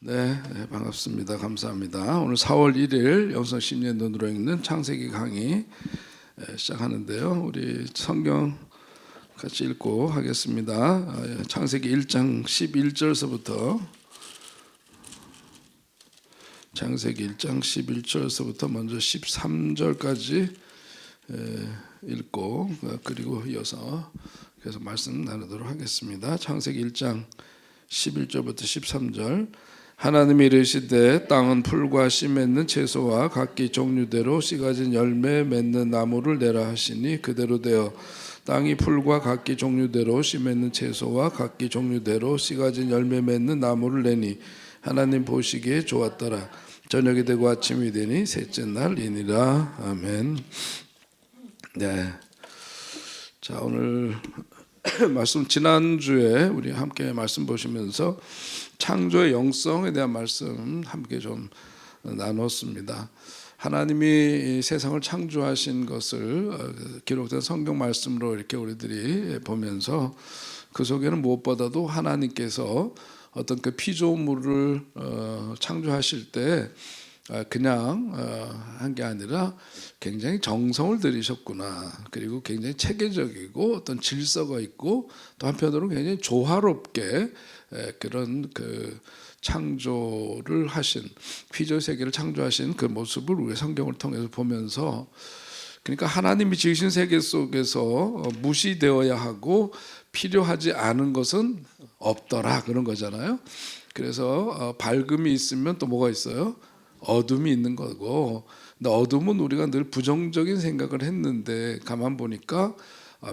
반갑습니다. 감사합니다. 오늘 4월 1일 영성 심리의 눈으로 읽는 창세기 강의 시작하는데요. 우리 성경 같이 읽고 하겠습니다. 창세기 1장 11절서부터 창세기 1장 11절서부터 먼저 13절까지 읽고 그리고 이어서 계속 말씀 나누도록 하겠습니다. 창세기 1장 11절부터 13절. 하나님이 이르시되 땅은 풀과 씨 맺는 채소와 각기 종류대로 씨 가진 열매 맺는 나무를 내라 하시니 그대로 되어 땅이 풀과 각기 종류대로 씨 맺는 채소와 각기 종류대로 씨 가진 열매 맺는 나무를 내니 하나님 보시기에 좋았더라. 저녁이 되고 아침이 되니 셋째 날이니라. 아멘. 자, 오늘 말씀 지난주에 우리 함께 말씀 보시면서 창조의 영성에 대한 말씀 함께 좀 나눴습니다. 하나님이 세상을 창조하신 것을 기록된 성경 말씀으로 이렇게 우리들이 보면서 그 속에는 무엇보다도 하나님께서 어떤 그 피조물을 창조하실 때 그냥 한 게 아니라 굉장히 정성을 들이셨구나. 그리고 굉장히 체계적이고 어떤 질서가 있고 또 한편으로는 굉장히 조화롭게 그런 그 창조를 하신 피조 세계를 창조하신 그 모습을 우리 성경을 통해서 보면서 그러니까 하나님이 지으신 세계 속에서 무시되어야 하고 필요하지 않은 것은 없더라 그런 거잖아요. 그래서 밝음이 있으면 또 뭐가 있어요? 어둠이 있는 거고, 근데 어둠은 우리가 늘 부정적인 생각을 했는데 가만 보니까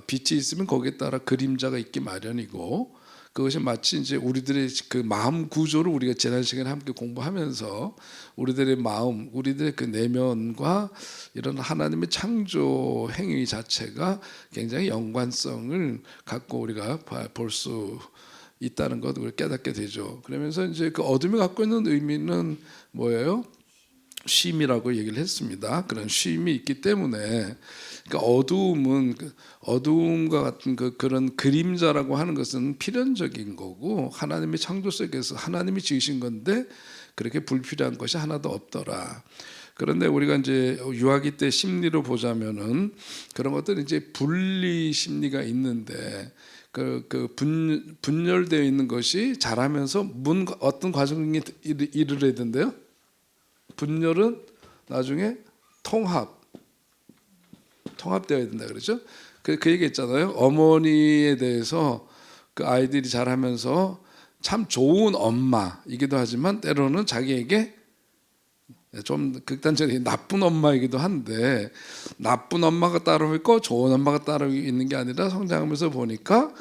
빛이 있으면 거기에 따라 그림자가 있기 마련이고, 그것이 마치 이제 우리들의 그 마음 구조를 우리가 지난 시간에 함께 공부하면서 우리들의 마음, 우리들의 그 내면과 이런 하나님의 창조 행위 자체가 굉장히 연관성을 갖고 우리가 볼 수 있다는 것 우리가 깨닫게 되죠. 그러면서 이제 그 어둠이 갖고 있는 의미는 뭐예요? 쉼이라고 얘기를 했습니다. 그런 쉼이 있기 때문에 그러니까 어두움은 어두움과 같은 그런 그림자라고 하는 것은 필연적인 거고 하나님의 창조 속에서 하나님이 지으신 건데 그렇게 불필요한 것이 하나도 없더라. 그런데 우리가 이제 유아기 때 심리로 보자면은 그런 것들은 이제 분리 심리가 있는데 분열되어 있는 것이 자라면서 어떤 과정이 이르러야 된대요? 분열은 나중에 통합되어야 된다 그러죠. 그 얘기했잖아요. 어머니에 대해서 그 아이들이 자라면서 참 좋은 엄마이기도 하지만 때로는 자기에게 좀 극단적인 나쁜 엄마이기도 한데 나쁜 엄마가 따로 있고 좋은 엄마가 따로 있는 게 아니라 성장하면서 보니까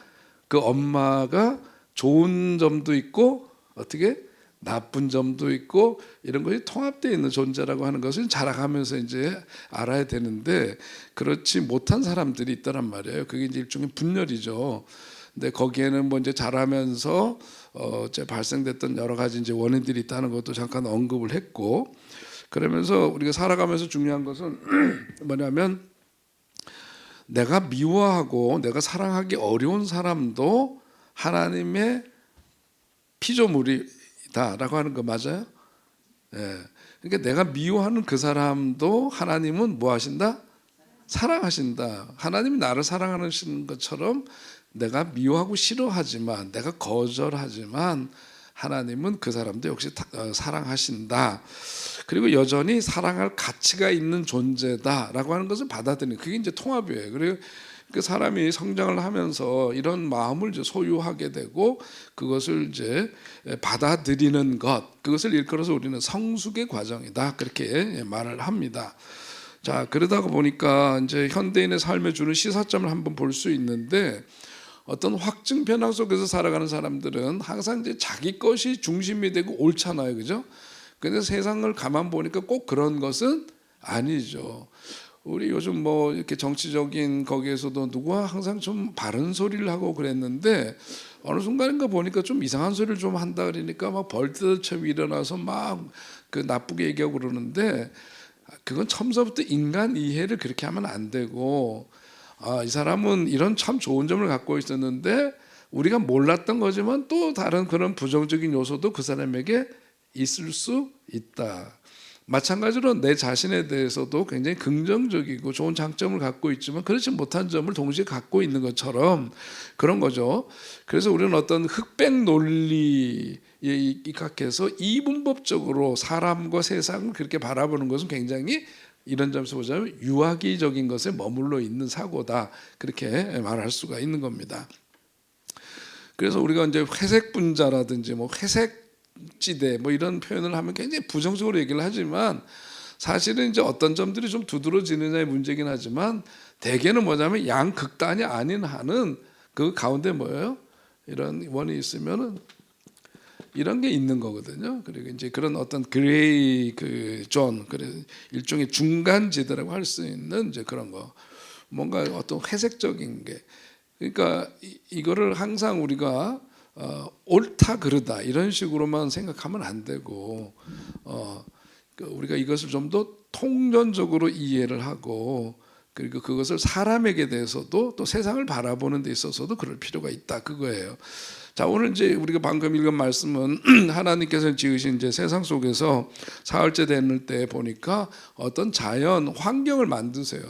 그 엄마가 좋은 점도 있고 어떻게 나쁜 점도 있고 이런 것이 통합되어 있는 존재라고 하는 것을 자라가면서 이제 알아야 되는데 그렇지 못한 사람들이 있다란 말이에요. 그게 이제 일종의 분열이죠. 근데 거기에는 뭐 이제 자라면서 이제 발생됐던 여러 가지 이제 원인들이 있다는 것도 잠깐 언급을 했고 그러면서 우리가 살아가면서 중요한 것은 뭐냐면 내가 미워하고 내가 사랑하기 어려운 사람도 하나님의 피조물이다라고 하는 거 맞아요? 그러니까 내가 미워하는 그 사람도 하나님은 뭐 하신다? 사랑하신다. 하나님이 나를 사랑하시는 것처럼 내가 미워하고 싫어하지만 내가 거절하지만 하나님은 그 사람도 역시 사랑하신다. 그리고 여전히 사랑할 가치가 있는 존재다라고 하는 것을 받아들이는 그게 이제 통합이에요. 그리고 그 사람이 성장을 하면서 이런 마음을 이제 소유하게 되고 그것을 이제 받아들이는 것, 그것을 일컬어서 우리는 성숙의 과정이다 그렇게 말을 합니다. 자, 그러다가 보니까 이제 현대인의 삶에 주는 시사점을 한번 볼 수 있는데 어떤 확증 변화 속에서 살아가는 사람들은 항상 이제 자기 것이 중심이 되고 옳잖아요, 그죠? 근데 세상을 가만 보니까 꼭 그런 것은 아니죠. 우리 요즘 뭐 이렇게 정치적인 거기에서도 누구와 항상 좀 바른 소리를 하고 그랬는데 어느 순간인가 보니까 좀 이상한 소리를 좀 한다 그러니까 막 벌떼처럼 일어나서 막 그 나쁘게 얘기하고 그러는데 그건 처음부터 인간 이해를 그렇게 하면 안 되고 이 사람은 이런 참 좋은 점을 갖고 있었는데 우리가 몰랐던 거지만 또 다른 그런 부정적인 요소도 그 사람에게 있을 수 있다. 마찬가지로 내 자신에 대해서도 굉장히 긍정적이고 좋은 장점을 갖고 있지만 그렇지 못한 점을 동시에 갖고 있는 것처럼 그런 거죠. 그래서 우리는 어떤 흑백 논리에 입각해서 이분법적으로 사람과 세상을 그렇게 바라보는 것은 굉장히 이런 점에서 보자면 유아기적인 것에 머물러 있는 사고다, 그렇게 말할 수가 있는 겁니다. 그래서 우리가 이제 회색 분자라든지 뭐 회색 지대 뭐 이런 표현을 하면 굉장히 부정적으로 얘기를 하지만 사실은 이제 어떤 점들이 좀 두드러지느냐의 문제긴 하지만 대개는 뭐냐면 양극단이 아닌 한은 그 가운데 뭐예요? 이런 원이 있으면은 이런 게 있는 거거든요. 그리고 이제 그런 어떤 그레이 존, 그래 일종의 중간 지대라고 할 수 있는 이제 그런 거, 뭔가 어떤 회색적인 게, 그러니까 이거를 항상 우리가 옳다 그르다 이런 식으로만 생각하면 안 되고 우리가 이것을 좀 더 통전적으로 이해를 하고 그리고 그것을 사람에게 대해서도 또 세상을 바라보는 데 있어서도 그럴 필요가 있다, 그거예요. 자, 오늘 이제 우리가 방금 읽은 말씀은 하나님께서 지으신 이제 세상 속에서 사흘째 되는 때 보니까 어떤 자연 환경을 만드세요.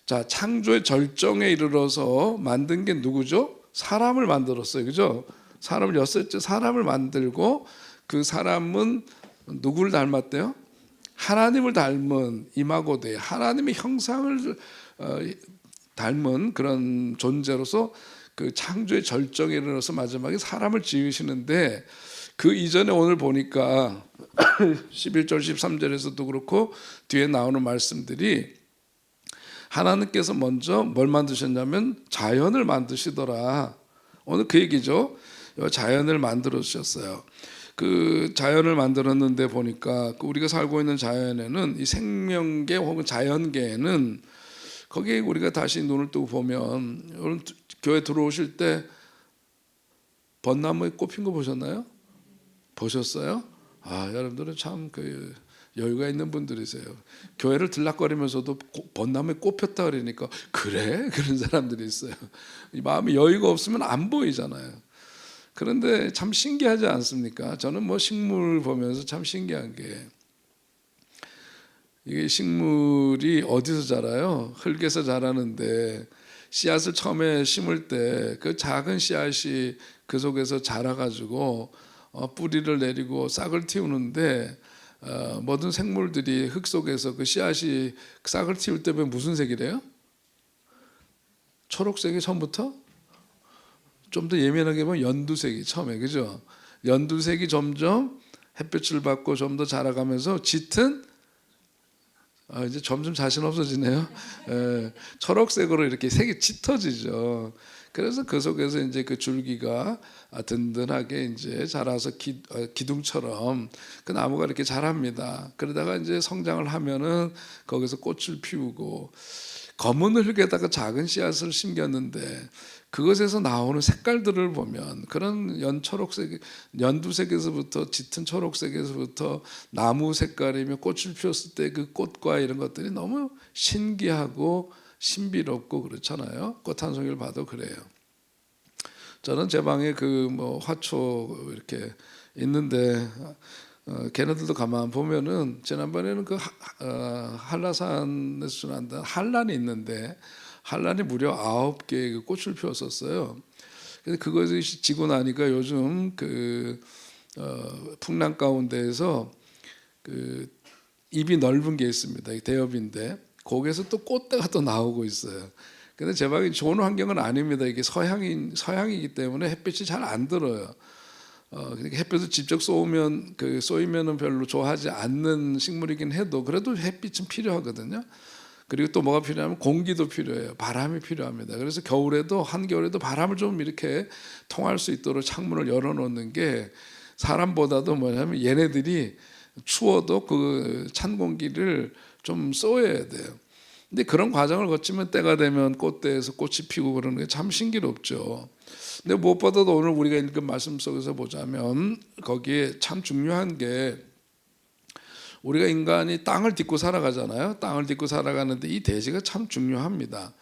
자, 창조의 절정에 이르러서 만든 게 누구죠? 사람을 만들었어요, 그죠? 사람을 여섯째 사람을 만들고 그 사람은 누구를 닮았대요? 하나님을 닮은 이마고대, 하나님의 형상을 닮은 그런 존재로서 그 창조의 절정에 이르러서 마지막에 사람을 지으시는데 그 이전에 오늘 보니까 11절 13절에서도 그렇고 뒤에 나오는 말씀들이 하나님께서 먼저 뭘 만드셨냐면 자연을 만드시더라. 오늘 그 얘기죠. 자연을 만들어 주셨어요. 그 자연을 만들었는데 보니까 우리가 살고 있는 자연에는 이 생명계 혹은 자연계에는 거기에 우리가 다시 눈을 뜨고 보면 오늘 교회 들어오실 때 벚나무에 꽃 핀 거 보셨나요? 보셨어요? 아, 여러분들은 참 그 여유가 있는 분들이세요. 교회를 들락거리면서도 벚나무에 꽃 폈다 그러니까 그래? 그런 사람들이 있어요. 이 마음이 여유가 없으면 안 보이잖아요. 그런데 참 신기하지 않습니까? 저는 뭐 식물 보면서 참 신기한 게 이게 식물이 어디서 자라요? 흙에서 자라는데 씨앗을 처음에 심을 때 그 작은 씨앗이 그 속에서 자라가지고 뿌리를 내리고 싹을 틔우는데 모든 생물들이 흙 속에서 그 씨앗이 싹을 틔울 때 무슨 색이래요? 초록색이 처음부터? 좀 더 예민하게 보면 연두색이 처음에, 그죠? 연두색이 점점 햇빛을 받고 좀 더 자라가면서 짙은 이제 점점 자신 없어지네요. 초록색으로 이렇게 색이 짙어지죠. 그래서 그 속에서 이제 그 줄기가 든든하게 이제 자라서 기둥처럼 그 나무가 이렇게 자랍니다. 그러다가 이제 성장을 하면은 거기서 꽃을 피우고 검은 흙에다가 작은 씨앗을 심겼는데 그것에서 나오는 색깔들을 보면 그런 연초록색, 연두색에서부터 짙은 초록색에서부터 나무 색깔이며 꽃을 피웠을 때 그 꽃과 이런 것들이 너무 신기하고 신비롭고 그렇잖아요. 꽃 한 송이를 봐도 그래요. 저는 제 방에 그 뭐 화초 이렇게 있는데 걔네들도 가만 보면은 지난번에는 그 한라산에서 지난다 한란이 있는데 한란이 무려 9개의 꽃을 피웠었어요. 그래서 그것이 지고 나니까 요즘 그 풍랑 가운데에서 그 입이 넓은 게 있습니다. 대엽인데 거기에서 또 꽃대가 또 나오고 있어요. 근데 제 방이 좋은 환경은 아닙니다. 이게 서양이기 때문에 햇빛이 잘 안 들어요. 그러니까 햇빛을 직접 쏘이면은 별로 좋아하지 않는 식물이긴 해도 그래도 햇빛은 필요하거든요. 그리고 또 뭐가 필요하면 공기도 필요해요. 바람이 필요합니다. 그래서 겨울에도 한겨울에도 바람을 좀 이렇게 통할 수 있도록 창문을 열어놓는 게 사람보다도 뭐냐면 얘네들이 추워도 그 찬 공기를 좀 쏘여야 돼요. 근데 그런 과정을 거치면 때가 되면 꽃대에서 꽃이 피고 그러는 게 참 신기롭죠. 근데 무엇보다도 오늘 우리가 읽은 말씀 속에서 보자면 거기에 참 중요한 게 우리가 인간이 땅을 딛고 살아가잖아요. 땅을 딛고 살아가는데 이 대지가 참 중요합니다.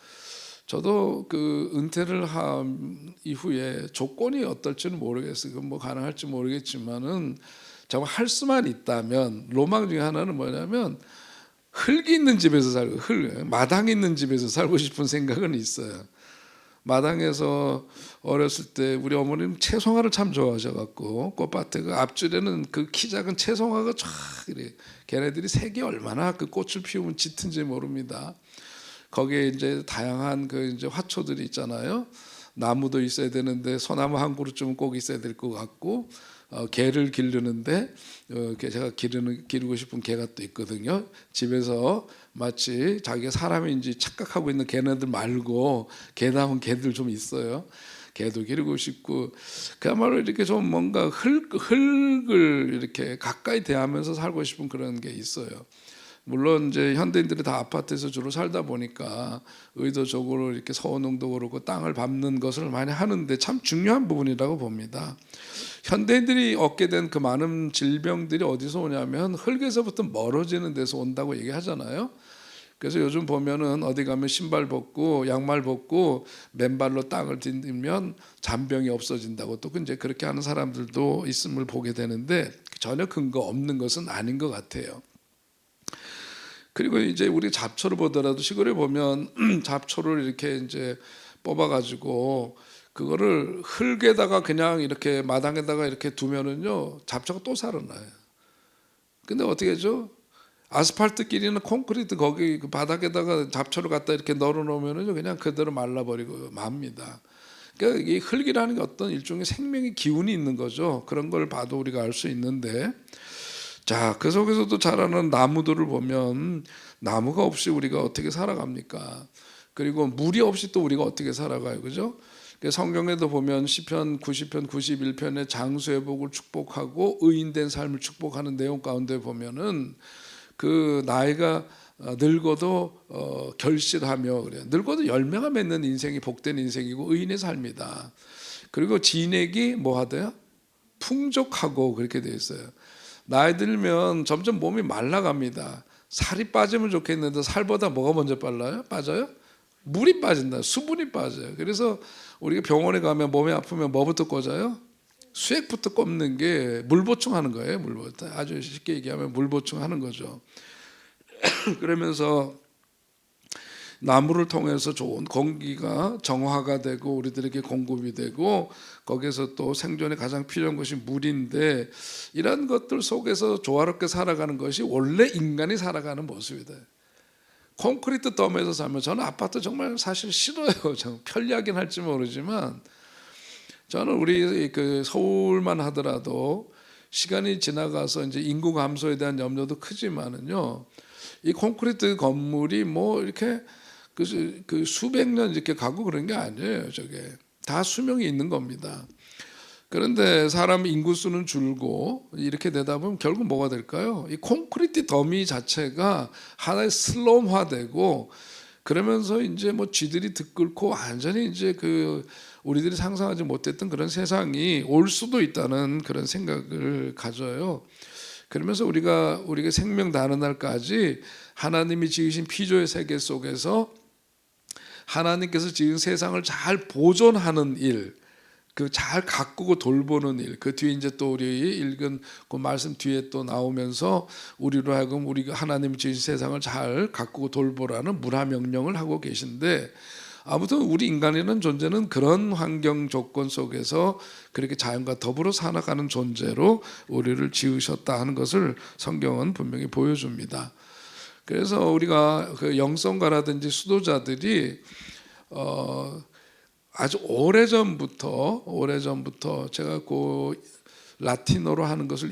저도 그 은퇴를 한 이후에 조건이 어떨지는 모르겠어요. 뭐 가능할지 모르겠지만은 정말 할 수만 있다면 로망 중에 하나는 뭐냐면 흙이 있는 집에서 살고 마당 있는 집에서 살고 싶은 생각은 있어요. 마당에서 어렸을 때 우리 어머니는 채송화를 참 좋아하셔갖고 꽃밭에 그 앞줄에는 그 키 작은 채송화가 쫙 이래. 걔네들이 색이 얼마나 그 꽃을 피우면 짙은지 모릅니다. 거기에 이제 다양한 그 이제 화초들이 있잖아요. 나무도 있어야 되는데 소나무 한 그루쯤은 꼭 있어야 될 것 같고 개를 기르는데 제가 기르고 싶은 개가 또 있거든요. 집에서 마치 자기가 사람인지 착각하고 있는 걔네들 말고 개다운 개들 좀 있어요. 개도 기르고 싶고 그야말로 이렇게 좀 뭔가 흙을 이렇게 가까이 대하면서 살고 싶은 그런 게 있어요. 물론 이제 현대인들이 다 아파트에서 주로 살다 보니까 의도적으로 이렇게 서운웅도 그렇고 땅을 밟는 것을 많이 하는데 참 중요한 부분이라고 봅니다. 현대인들이 얻게 된 그 많은 질병들이 어디서 오냐면 흙에서부터 멀어지는 데서 온다고 얘기하잖아요. 그래서 요즘 보면은 어디 가면 신발 벗고 양말 벗고 맨발로 땅을 디디면 잔병이 없어진다고 또 이제 그렇게 하는 사람들도 있음을 보게 되는데 전혀 근거 없는 것은 아닌 것 같아요. 그리고 이제 우리 잡초를 보더라도 시골에 보면 잡초를 이렇게 이제 뽑아가지고 그거를 흙에다가 그냥 이렇게 마당에다가 이렇게 두면은요 잡초가 또 살아나요. 근데 어떻게 하죠? 아스팔트 길이나 콘크리트 거기 그 바닥에다가 잡초를 갖다 이렇게 널어놓으면은요 그냥 그대로 말라버리고 맙니다. 그러니까 이 흙이라는 게 어떤 일종의 생명의 기운이 있는 거죠. 그런 걸 봐도 우리가 알 수 있는데. 자, 그 속에서도 자라는 나무들을 보면 나무가 없이 우리가 어떻게 살아갑니까? 그리고 물이 없이 또 우리가 어떻게 살아가요, 그죠? 성경에도 보면 시편 90편 91편의 장수의 복을 축복하고 의인된 삶을 축복하는 내용 가운데 보면은 그 나이가 늙어도 결실하며 그래요. 늙어도 열매가 맺는 인생이 복된 인생이고 의인의 삶이다. 그리고 진액이 뭐 하대요? 풍족하고 그렇게 돼 있어요. 나이 들면 점점 몸이 말라갑니다. 살이 빠지면 좋겠는데 살보다 뭐가 먼저 빠져요? 물이 빠진다. 수분이 빠져요. 그래서 우리가 병원에 가면 몸이 아프면 뭐부터 꽂아요? 수액부터 꼽는 게 물 보충하는 거예요. 물 보충. 아주 쉽게 얘기하면 물 보충하는 거죠. 그러면서 나무를 통해서 좋은 공기가 정화가 되고 우리들에게 공급이 되고 거기서 또 생존에 가장 필요한 것이 물인데 이런 것들 속에서 조화롭게 살아가는 것이 원래 인간이 살아가는 모습이다. 콘크리트 덤에서 살면 저는 아파트 정말 사실 싫어요. 좀 편리하긴 할지 모르지만 저는 우리 그 서울만 하더라도 시간이 지나가서 이제 인구 감소에 대한 염려도 크지만은요 이 콘크리트 건물이 뭐 이렇게 그 수백 년 이렇게 가고 그런 게 아니에요. 저게 다 수명이 있는 겁니다. 그런데 사람 인구수는 줄고 이렇게 되다 보면 결국 뭐가 될까요? 이 콘크리트 더미 자체가 하나의 슬럼화되고 그러면서 이제 뭐 쥐들이 들끓고 완전히 이제 그 우리들이 상상하지 못했던 그런 세상이 올 수도 있다는 그런 생각을 가져요. 그러면서 우리가 생명 다하는 날까지 하나님이 지으신 피조의 세계 속에서 하나님께서 지은 세상을 잘 보존하는 일, 그 잘 가꾸고 돌보는 일, 그 뒤에 이제 또 우리 읽은 그 말씀 뒤에 또 나오면서 우리로 하여금 우리가 하나님이 지으신 세상을 잘 가꾸고 돌보라는 문화 명령을 하고 계신데 아무튼 우리 인간이라는 존재는 그런 환경 조건 속에서 그렇게 자연과 더불어 살아가는 존재로 우리를 지으셨다 하는 것을 성경은 분명히 보여줍니다. 그래서 우리가 그 영성가라든지 수도자들이 아주 오래전부터 제가 그 라틴어로 하는 것을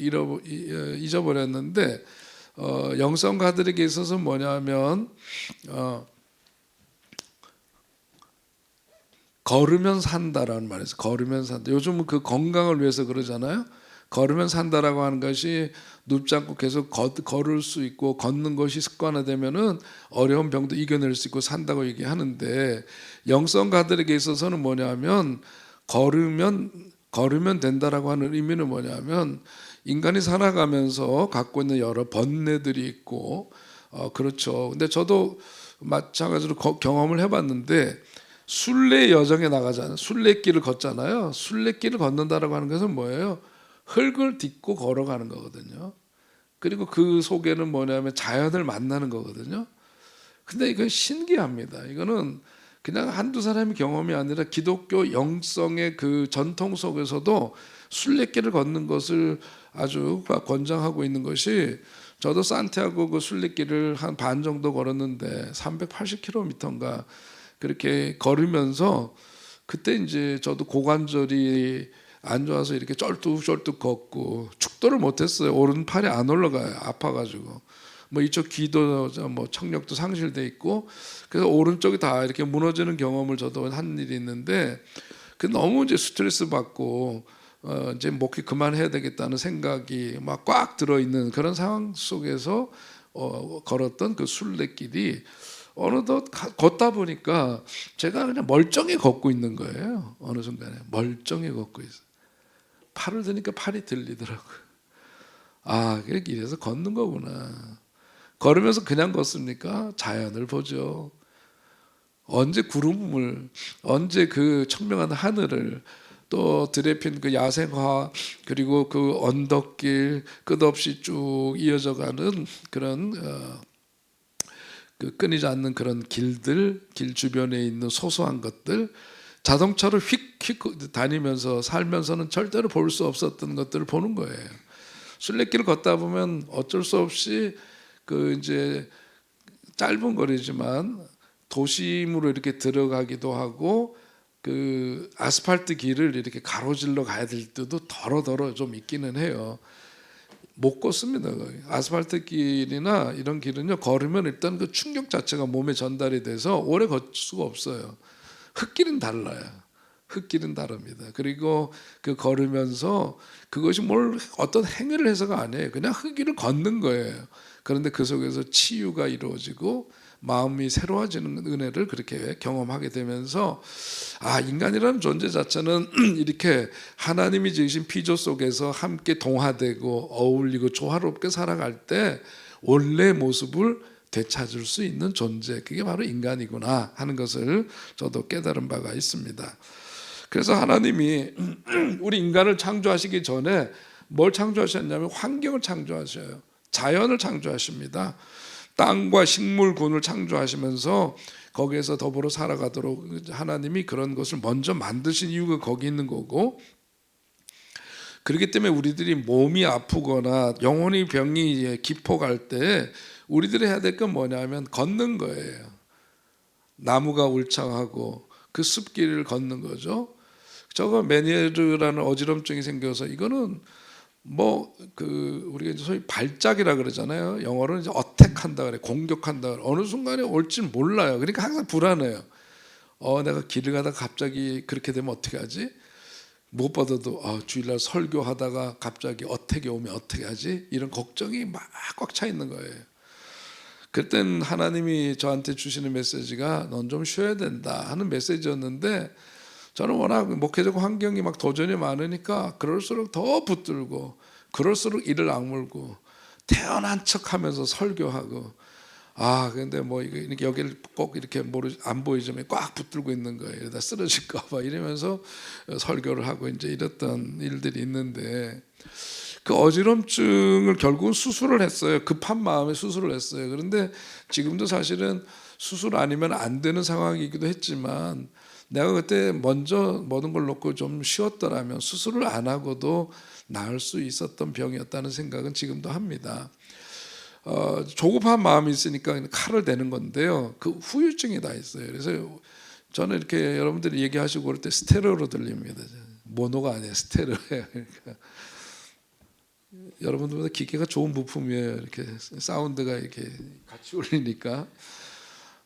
잊어버렸는데 영성가들에게 있어서 뭐냐면 걸으면 산다라는 말이 있어요. 걸으면 산다. 요즘은 그 건강을 위해서 그러잖아요. 걸으면 산다라고 하는 것이 눕지 않고 계속 걸을 수 있고 걷는 것이 습관화되면은 어려운 병도 이겨낼 수 있고 산다고 얘기하는데 영성가들에게 있어서는 뭐냐면 걸으면 된다라고 하는 의미는 뭐냐면 인간이 살아가면서 갖고 있는 여러 번뇌들이 있고 그렇죠. 근데 저도 마찬가지로 경험을 해봤는데 순례 여정에 나가잖아요. 순례길을 걷잖아요. 순례길을 걷는다라고 하는 것은 뭐예요? 흙을 딛고 걸어가는 거거든요. 그리고 그 속에는 뭐냐면 자연을 만나는 거거든요. 근데 이건 신기합니다. 이거는 그냥 한두 사람의 경험이 아니라 기독교 영성의 그 전통 속에서도 순례길을 걷는 것을 아주 권장하고 있는 것이, 저도 산티아고 그 순례길을 한 반 정도 걸었는데 380km인가 그렇게 걸으면서, 그때 이제 저도 고관절이 안 좋아서 이렇게 쩔뚝쩔뚝 걷고 축도를 못했어요. 오른팔이 안 올라가요. 아파가지고. 뭐 이쪽 귀도 뭐 청력도 상실돼 있고, 그래서 오른쪽이 다 이렇게 무너지는 경험을 저도 한 일이 있는데, 그 너무 이제 스트레스 받고 이제 목회 그만해야 되겠다는 생각이 막 꽉 들어 있는 그런 상황 속에서 걸었던 그 순례길이 어느덧 걷다 보니까 제가 그냥 멀쩡히 걷고 있는 거예요. 어느 순간에 멀쩡히 걷고 있어요. 팔을 드니까 팔이 들리더라고요. 아, 이래서 걷는 거구나. 걸으면서 그냥 걷습니까? 자연을 보죠. 언제 구름을, 언제 그 청명한 하늘을, 또 들에 핀 그 야생화, 그리고 그 언덕길 끝없이 쭉 이어져 가는 그런 그 끊이지 않는 그런 길들, 길 주변에 있는 소소한 것들, 자동차로 휙휙 다니면서 살면서는 절대로 볼 수 없었던 것들을 보는 거예요. 순례길을 걷다 보면 어쩔 수 없이 그 이제 짧은 거리지만 도심으로 이렇게 들어가기도 하고, 그 아스팔트 길을 이렇게 가로질러 가야 될 때도 더러더러 좀 있기는 해요. 못 걷습니다. 아스팔트 길이나 이런 길은요, 걸으면 일단 그 충격 자체가 몸에 전달이 돼서 오래 걷을 수가 없어요. 흙길은 달라요. 흙길은 다릅니다. 그리고 그 걸으면서 그것이 뭘 어떤 행위를 해서가 아니에요. 그냥 흙길을 걷는 거예요. 그런데 그 속에서 치유가 이루어지고 마음이 새로워지는 은혜를 그렇게 경험하게 되면서, 아, 인간이라는 존재 자체는 이렇게 하나님이 지으신 피조 속에서 함께 동화되고 어울리고 조화롭게 살아갈 때 원래 모습을 되찾을 수 있는 존재, 그게 바로 인간이구나 하는 것을 저도 깨달은 바가 있습니다. 그래서 하나님이 우리 인간을 창조하시기 전에 뭘 창조하셨냐면 환경을 창조하셔요. 자연을 창조하십니다. 땅과 식물군을 창조하시면서 거기에서 더불어 살아가도록 하나님이 그런 것을 먼저 만드신 이유가 거기 있는 거고, 그렇기 때문에 우리들이 몸이 아프거나 영혼의 병이 깊어갈 때 우리들이 해야 될 건 뭐냐면 걷는 거예요. 나무가 울창하고 그 숲길을 걷는 거죠. 저거 메니에르라는 어지럼증이 생겨서, 이거는 뭐 그 우리가 이제 소위 발작이라 그러잖아요. 영어로는 이제 어택한다 그래, 공격한다 그래. 어느 순간에 올지 몰라요. 그러니까 항상 불안해요. 내가 길을 가다가 갑자기 그렇게 되면 어떻게 하지? 무엇보다도 주일날 설교하다가 갑자기 어택이 오면 어떻게 하지? 이런 걱정이 막 꽉 차 있는 거예요. 그땐 하나님이 저한테 주시는 메시지가 넌 좀 쉬어야 된다 하는 메시지였는데, 저는 워낙 목회적 환경이 막 도전이 많으니까 그럴수록 더 붙들고, 그럴수록 이를 악물고 태어난 척하면서 설교하고, 근데 뭐 이렇게 여기를 꼭 이렇게 안 보이지만 꽉 붙들고 있는 거예요. 이러다 쓰러질까봐 이러면서 설교를 하고 이제 이랬던 일들이 있는데, 그 어지럼증을 결국은 수술을 했어요. 급한 마음에 수술을 했어요. 그런데 지금도 사실은 수술 아니면 안 되는 상황이기도 했지만, 내가 그때 먼저 모든 걸 놓고 좀 쉬었더라면 수술을 안 하고도 나을 수 있었던 병이었다는 생각은 지금도 합니다. 조급한 마음이 있으니까 칼을 대는 건데요, 그 후유증이 다 있어요. 그래서 저는 이렇게 여러분들이 얘기하시고 그럴 때 스테레오로 들립니다. 모노가 아니에요, 스테레오예요. 그러니까 여러분들보다 기계가 좋은 부품이에요. 이렇게 사운드가 이렇게 같이 울리니까.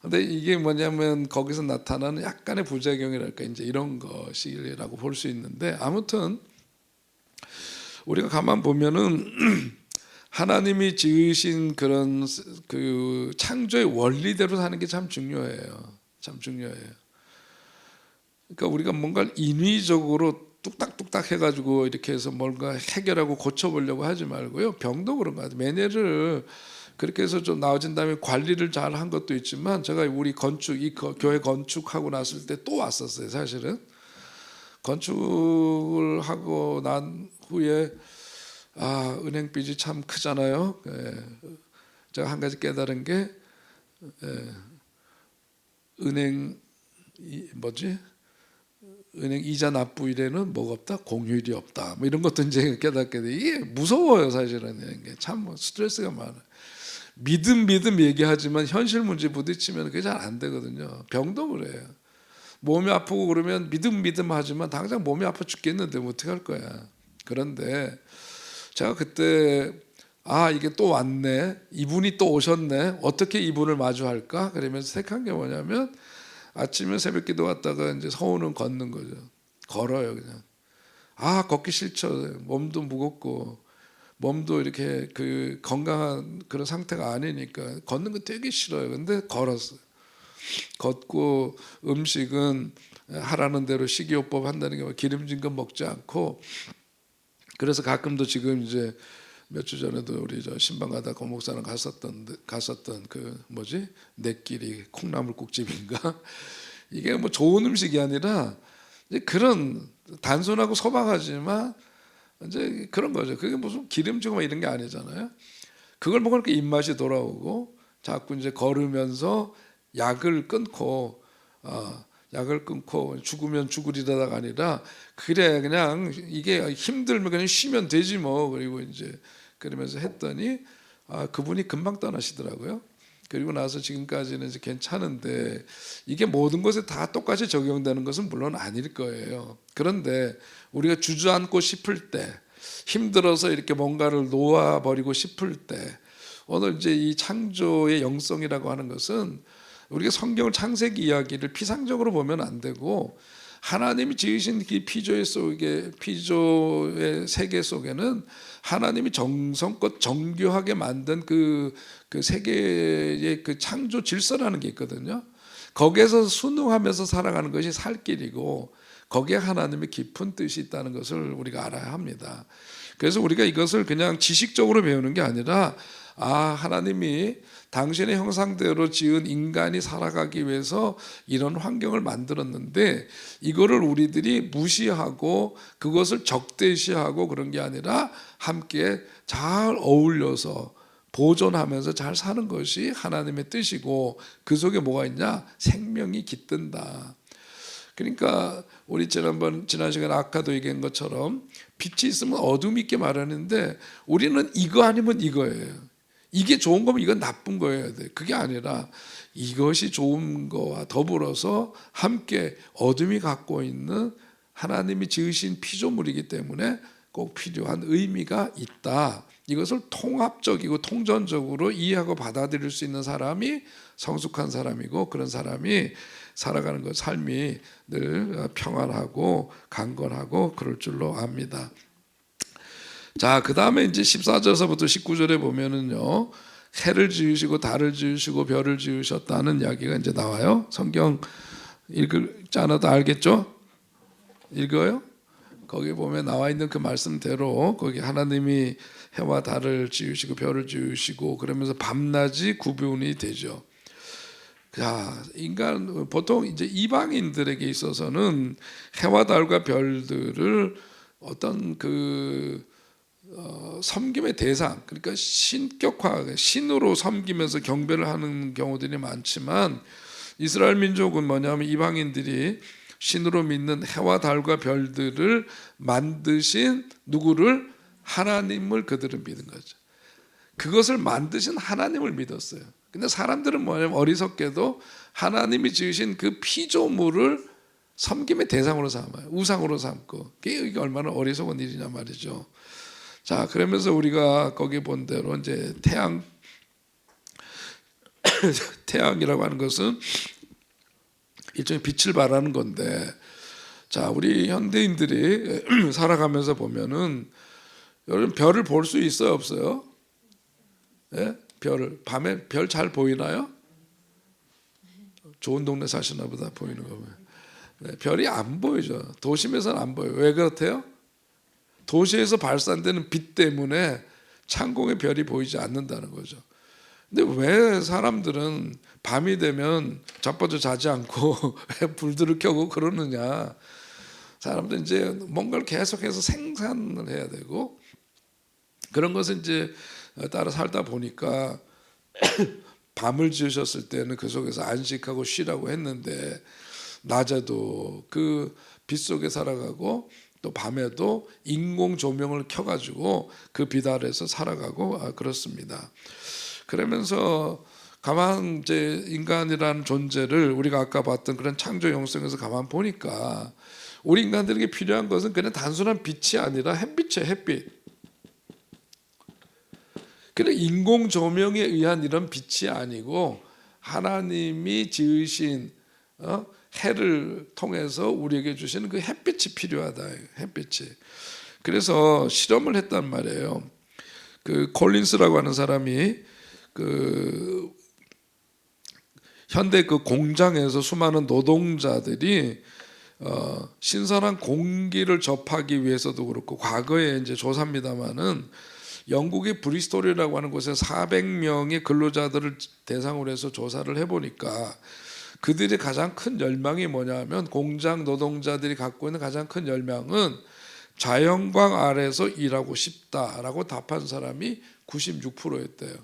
근데 이게 뭐냐면 거기서 나타나는 약간의 부작용이랄까, 이제 이런 것이라고 볼 수 있는데, 아무튼 우리가 가만 보면은 하나님이 지으신 그런 그 창조의 원리대로 사는 게 참 중요해요. 참 중요해요. 그러니까 우리가 뭔가 인위적으로 뚝딱뚝딱 해가지고 이렇게 해서 뭔가 해결하고 고쳐보려고 하지 말고요. 병도 그런 것 같아요. 매니아를 그렇게 해서 좀 나아진 다음에 관리를 잘 한 것도 있지만, 제가 우리 건축, 교회 건축하고 났을 때 또 왔었어요. 사실은 건축을 하고 난 후에 은행 빚이 참 크잖아요. 제가 한 가지 깨달은 게 은행 은행 이자 납부일에는 뭐가 없다? 공휴일이 없다. 뭐 이런 것도 이제 깨닫게 돼. 이게 무서워요, 사실은. 이게 참 스트레스가 많아요. 믿음 얘기하지만 현실 문제 부딪히면 그게 잘 안 되거든요. 병도 그래요. 몸이 아프고 그러면 믿음 하지만 당장 몸이 아파 죽겠는데 뭐 어떻게 할 거야. 그런데 제가 그때 이게 또 왔네, 이분이 또 오셨네, 어떻게 이분을 마주할까 그러면서 생각한 게 뭐냐면, 아침에 새벽기도 왔다가 이제 서우는 걷는 거죠. 걸어요 그냥. 걷기 싫죠. 몸도 무겁고 몸도 이렇게 그 건강한 그런 상태가 아니니까 걷는 거 되게 싫어요. 근데 걸었어요. 걷고 음식은 하라는 대로 식이요법 한다는 게 기름진 거 먹지 않고, 그래서 가끔도 지금 이제 몇 주 전에도 우리 저 신방 가다 고목사랑 갔었던 그 내끼리 콩나물국집인가 이게 뭐 좋은 음식이 아니라 이제 그런 단순하고 소박하지만 이제 그런 거죠. 그게 무슨 기름지고 이런 게 아니잖아요. 그걸 먹으니까 입맛이 돌아오고 자꾸 이제 걸으면서 약을 끊고 죽으면 죽으리다가 아니라, 그래 그냥 이게 힘들면 그냥 쉬면 되지 뭐, 그리고 이제 그러면서 했더니 그분이 금방 떠나시더라고요. 그리고 나서 지금까지는 이제 괜찮은데, 이게 모든 것에 다 똑같이 적용되는 것은 물론 아닐 거예요. 그런데 우리가 주저앉고 싶을 때, 힘들어서 이렇게 뭔가를 놓아버리고 싶을 때, 오늘 이제 이 창조의 영성이라고 하는 것은 우리가 성경 창세기 이야기를 피상적으로 보면 안 되고, 하나님이 지으신 그 피조의 세계 속에는 하나님이 정성껏 정교하게 만든 그 세계의 그 창조 질서라는 게 있거든요. 거기에서 순응하면서 살아가는 것이 살 길이고, 거기에 하나님의 깊은 뜻이 있다는 것을 우리가 알아야 합니다. 그래서 우리가 이것을 그냥 지식적으로 배우는 게 아니라, 하나님이 당신의 형상대로 지은 인간이 살아가기 위해서 이런 환경을 만들었는데, 이거를 우리들이 무시하고 그것을 적대시하고 그런 게 아니라 함께 잘 어울려서 보존하면서 잘 사는 것이 하나님의 뜻이고, 그 속에 뭐가 있냐? 생명이 깃든다. 그러니까 우리 지난 시간에 아까도 얘기한 것처럼 빛이 있으면 어둠이 있게 말하는데, 우리는 이거 아니면 이거예요. 이게 좋은 거면 이건 나쁜 거여야 돼. 그게 아니라 이것이 좋은 거와 더불어서 함께 어둠이 갖고 있는 하나님이 지으신 피조물이기 때문에 꼭 필요한 의미가 있다. 이것을 통합적이고 통전적으로 이해하고 받아들일 수 있는 사람이 성숙한 사람이고, 그런 사람이 살아가는 것, 삶이 늘 평안하고 강건하고 그럴 줄로 압니다. 자, 그 다음에 이제 14절서부터 19절에 보면은요, 해를 지으시고 달을 지으시고 별을 지으셨다는 이야기가 이제 나와요. 성경 읽지 않아도 알겠죠? 읽어요? 거기 보면 나와 있는 그 말씀대로 거기 하나님이 해와 달을 지으시고 별을 지으시고 그러면서 밤낮이 구분이 되죠. 자, 인간 보통 이제 이방인들에게 있어서는 해와 달과 별들을 어떤 섬김의 대상, 그러니까 신격화, 신으로 섬기면서 경배를 하는 경우들이 많지만, 이스라엘 민족은 뭐냐면 이방인들이 신으로 믿는 해와 달과 별들을 만드신 누구를? 하나님을 그들은 믿은 거죠. 그것을 만드신 하나님을 믿었어요. 근데 사람들은 뭐냐면 어리석게도 하나님이 지으신 그 피조물을 섬김의 대상으로 삼아요. 우상으로 삼고. 이게 얼마나 어리석은 일이냐 말이죠. 자, 그러면서 우리가 거기 본 대로 이제 태양이라고 하는 것은 일종의 빛을 발하는 건데, 자, 우리 현대인들이 살아가면서 보면은 여러분 별을 볼 수 있어요, 없어요? 예? 밤에 별 잘 보이나요? 좋은 동네 사시나 보다 보이는 거 보면. 네, 별이 안 보이죠. 도심에서는 안 보여요. 왜 그렇대요? 도시에서 발산되는 빛 때문에 창공의 별이 보이지 않는다는 거죠. 근데 왜 사람들은 밤이 되면 자빠져 자지 않고 왜 불들을 켜고 그러느냐? 사람들은 이제 뭔가를 계속해서 생산을 해야 되고, 그런 것을 이제 따라 살다 보니까 밤을 지으셨을 때는 그 속에서 안식하고 쉬라고 했는데, 낮에도 그 빛 속에 살아가고 또 밤에도 인공 조명을 켜가지고 그 빛 아래서 살아가고 그렇습니다. 그러면서 가만 이제 인간이라는 존재를 우리가 아까 봤던 그런 창조 영성에서 가만 보니까 우리 인간들에게 필요한 것은 그냥 단순한 빛이 아니라 햇빛이에요. 햇빛. 그냥 인공 조명에 의한 이런 빛이 아니고 하나님이 지으신 해를 통해서 우리에게 주시는 그 햇빛이 필요하다. 햇빛이. 그래서 실험을 했단 말이에요. 그 콜린스라고 하는 사람이 그 현대 그 공장에서 수많은 노동자들이 신선한 공기를 접하기 위해서도 그렇고, 과거에 이제 조사입니다만은 영국의 브리스톨이라고 하는 곳에 400명의 근로자들을 대상으로 해서 조사를 해보니까 그들의 가장 큰 열망이 뭐냐면, 공장 노동자들이 갖고 있는 가장 큰 열망은 자연광 아래서 일하고 싶다라고 답한 사람이 96%였대요.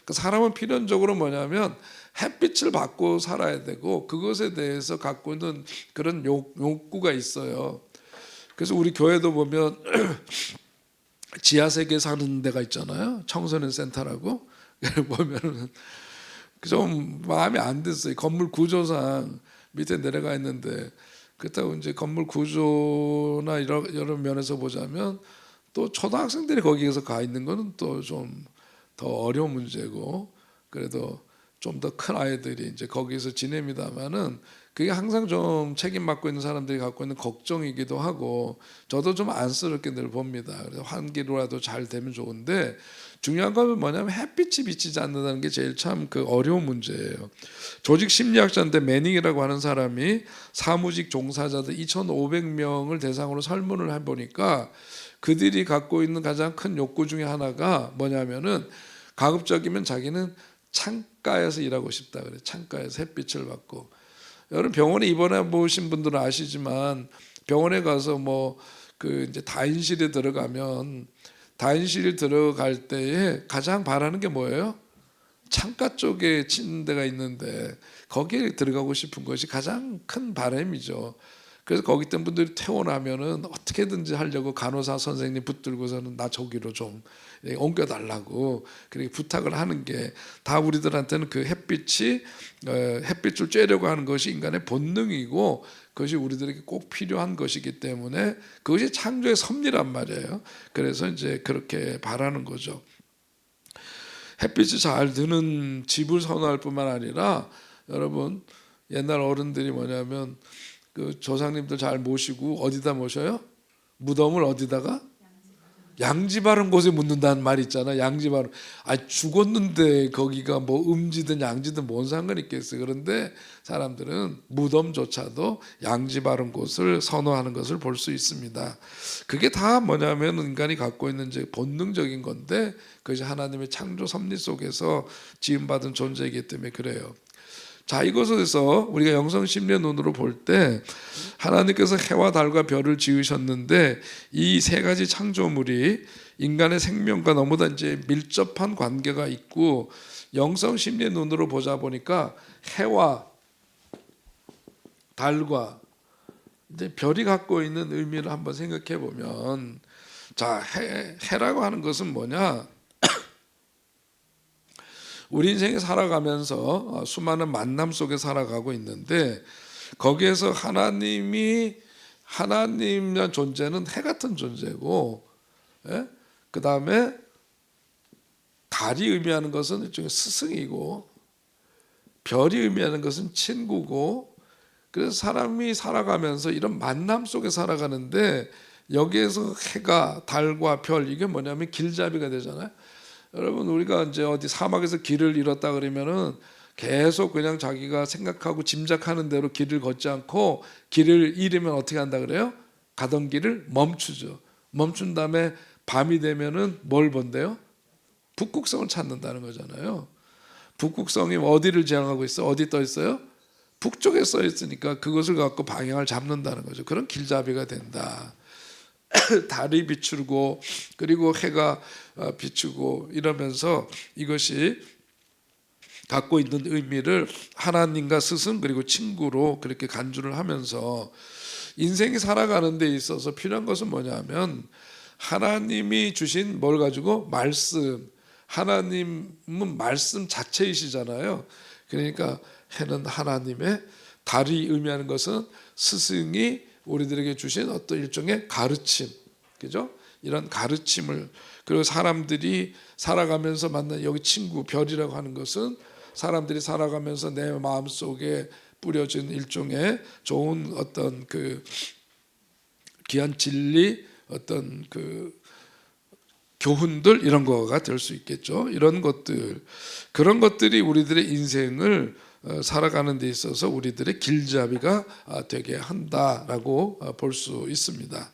그 사람은 필연적으로 뭐냐면 햇빛을 받고 살아야 되고, 그것에 대해서 갖고 있는 그런 욕구가 있어요. 그래서 우리 교회도 보면 지하세계 사는 데가 있잖아요. 청소년 센터라고. 보면은 좀 마음이 안 됐어요. 건물 구조상 밑에 내려가 있는데, 그렇다고 이제 건물 구조나 여러 면에서 보자면 또 초등학생들이 거기에서 가 있는 거는 또 좀 더 어려운 문제고, 그래도 좀 더 큰 아이들이 이제 거기서 지냅니다만은 그게 항상 좀 책임 맡고 있는 사람들이 갖고 있는 걱정이기도 하고, 저도 좀 안쓰럽게 늘 봅니다. 그래서 환기로라도 잘 되면 좋은데, 중요한 건 뭐냐면 햇빛이 비치지 않는다는 게 제일 참 그 어려운 문제예요. 조직 심리학자인데 매닝이라고 하는 사람이 사무직 종사자들 2,500명을 대상으로 설문을 해보니까 그들이 갖고 있는 가장 큰 욕구 중에 하나가 뭐냐면은, 가급적이면 자기는 창가에서 일하고 싶다 그래. 창가에서 햇빛을 받고. 여러분 병원에 입원해 보신 분들은 아시지만, 병원에 가서 뭐 그 이제 다인실에 들어가면, 다인실 들어갈 때에 가장 바라는 게 뭐예요? 창가 쪽에 침대가 있는데 거기에 들어가고 싶은 것이 가장 큰 바람이죠. 그래서 거기 있던 분들이 퇴원하면은 어떻게든지 하려고 간호사 선생님 붙들고서는 나 저기로 좀 옮겨달라고 그렇게 부탁을 하는 게, 다 우리들한테는 그 햇빛이 햇빛을 쬐려고 하는 것이 인간의 본능이고, 그것이 우리들에게 꼭 필요한 것이기 때문에 그것이 창조의 섭리란 말이에요. 그래서 이제 그렇게 바라는 거죠. 햇빛이 잘 드는 집을 선호할 뿐만 아니라, 여러분 옛날 어른들이 뭐냐면 그 조상님들 잘 모시고 어디다 모셔요? 무덤을 어디다가? 양지 바른 곳에 묻는다는 말 있잖아. 양지 바른. 죽었는데 거기가 뭐 음지든 양지든 뭔 상관이 있겠어요. 그런데 사람들은 무덤조차도 양지 바른 곳을 선호하는 것을 볼 수 있습니다. 그게 다 뭐냐면 인간이 갖고 있는 이제 본능적인 건데, 그것이 하나님의 창조 섭리 속에서 지음받은 존재이기 때문에 그래요. 자, 이것에서 우리가 영성 심리의 눈으로 볼 때 하나님께서 해와 달과 별을 지으셨는데, 이 세 가지 창조물이 인간의 생명과 너무나 이제 밀접한 관계가 있고, 영성 심리의 눈으로 보자 보니까 해와 달과 이제 별이 갖고 있는 의미를 한번 생각해 보면, 자, 해라고 하는 것은 뭐냐? 우리 인생에 살아가면서 수많은 만남 속에 살아가고 있는데, 거기에서 하나님이란 존재는 해 같은 존재고, 그 다음에 달이 의미하는 것은 일종의 스승이고, 별이 의미하는 것은 친구고, 그래서 사람이 살아가면서 이런 만남 속에 살아가는데, 여기에서 해가 달과 별, 이게 뭐냐면 길잡이가 되잖아요. 여러분 우리가 이제 어디 사막에서 길을 잃었다 그러면은 계속 그냥 자기가 생각하고 짐작하는 대로 길을 걷지 않고, 길을 잃으면 어떻게 한다 그래요? 가던 길을 멈추죠. 멈춘 다음에 밤이 되면은 뭘 본대요? 북극성을 찾는다는 거잖아요. 북극성이 어디를 지향하고 있어? 어디 떠 있어요? 북쪽에 써 있으니까 그것을 갖고 방향을 잡는다는 거죠. 그런 길잡이가 된다. 달이 비추고 그리고 해가 비추고 이러면서 이것이 갖고 있는 의미를 하나님과 스승 그리고 친구로 그렇게 간주를 하면서 인생이 살아가는 데 있어서 필요한 것은 뭐냐면 하나님이 주신 뭘 가지고 말씀, 하나님은 말씀 자체이시잖아요. 그러니까 해는 하나님의, 달이 의미하는 것은 스승이 우리들에게 주신 어떤 일종의 가르침, 그죠? 이런 가르침을, 그리고 사람들이 살아가면서 만난 여기 친구, 별이라고 하는 것은 사람들이 살아가면서 내 마음속에 뿌려진 일종의 좋은 어떤 그 귀한 진리, 어떤 그 교훈들, 이런 거가 될 수 있겠죠. 이런 것들, 그런 것들이 우리들의 인생을 살아가는 데 있어서 우리들의 길잡이가 되게 한다라고 볼 수 있습니다.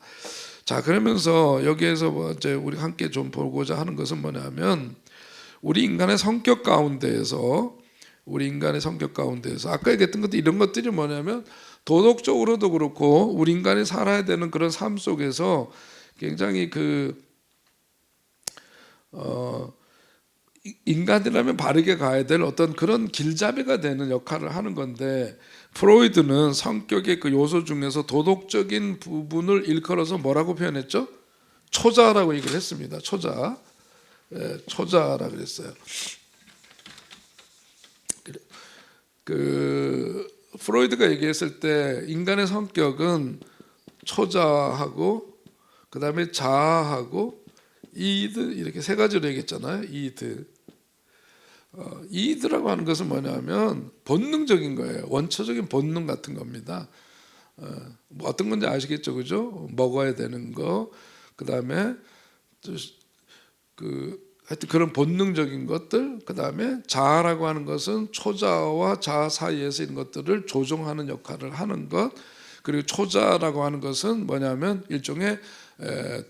자, 그러면서 여기에서 이제 우리 함께 좀 보고자 하는 것은 뭐냐면 우리 인간의 성격 가운데에서 아까 얘기했던 것들, 이런 것들이 뭐냐면 도덕적으로도 그렇고 우리 인간이 살아야 되는 그런 삶 속에서 굉장히 인간이라면 바르게 가야 될 어떤 그런 길잡이가 되는 역할을 하는 건데, 프로이드는 성격의 그 요소 중에서 도덕적인 부분을 일컬어서 뭐라고 표현했죠? 초자라고 얘기를 했습니다. 초자, 초자라 그랬어요. 그 프로이드가 얘기했을 때 인간의 성격은 초자하고 그 다음에 자아하고 이드, 이렇게 세 가지로 얘기했잖아요. 이드라고 하는 것은 뭐냐면 본능적인 거예요. 원초적인 본능 같은 겁니다. 뭐 어떤 건지 아시겠죠, 그죠? 먹어야 되는 거, 그 다음에 하여튼 그런 본능적인 것들, 그 다음에 자아라고 하는 것은 초자와 자아 사이에서 이런 것들을 조종하는 역할을 하는 것, 그리고 초자라고 하는 것은 뭐냐면 일종의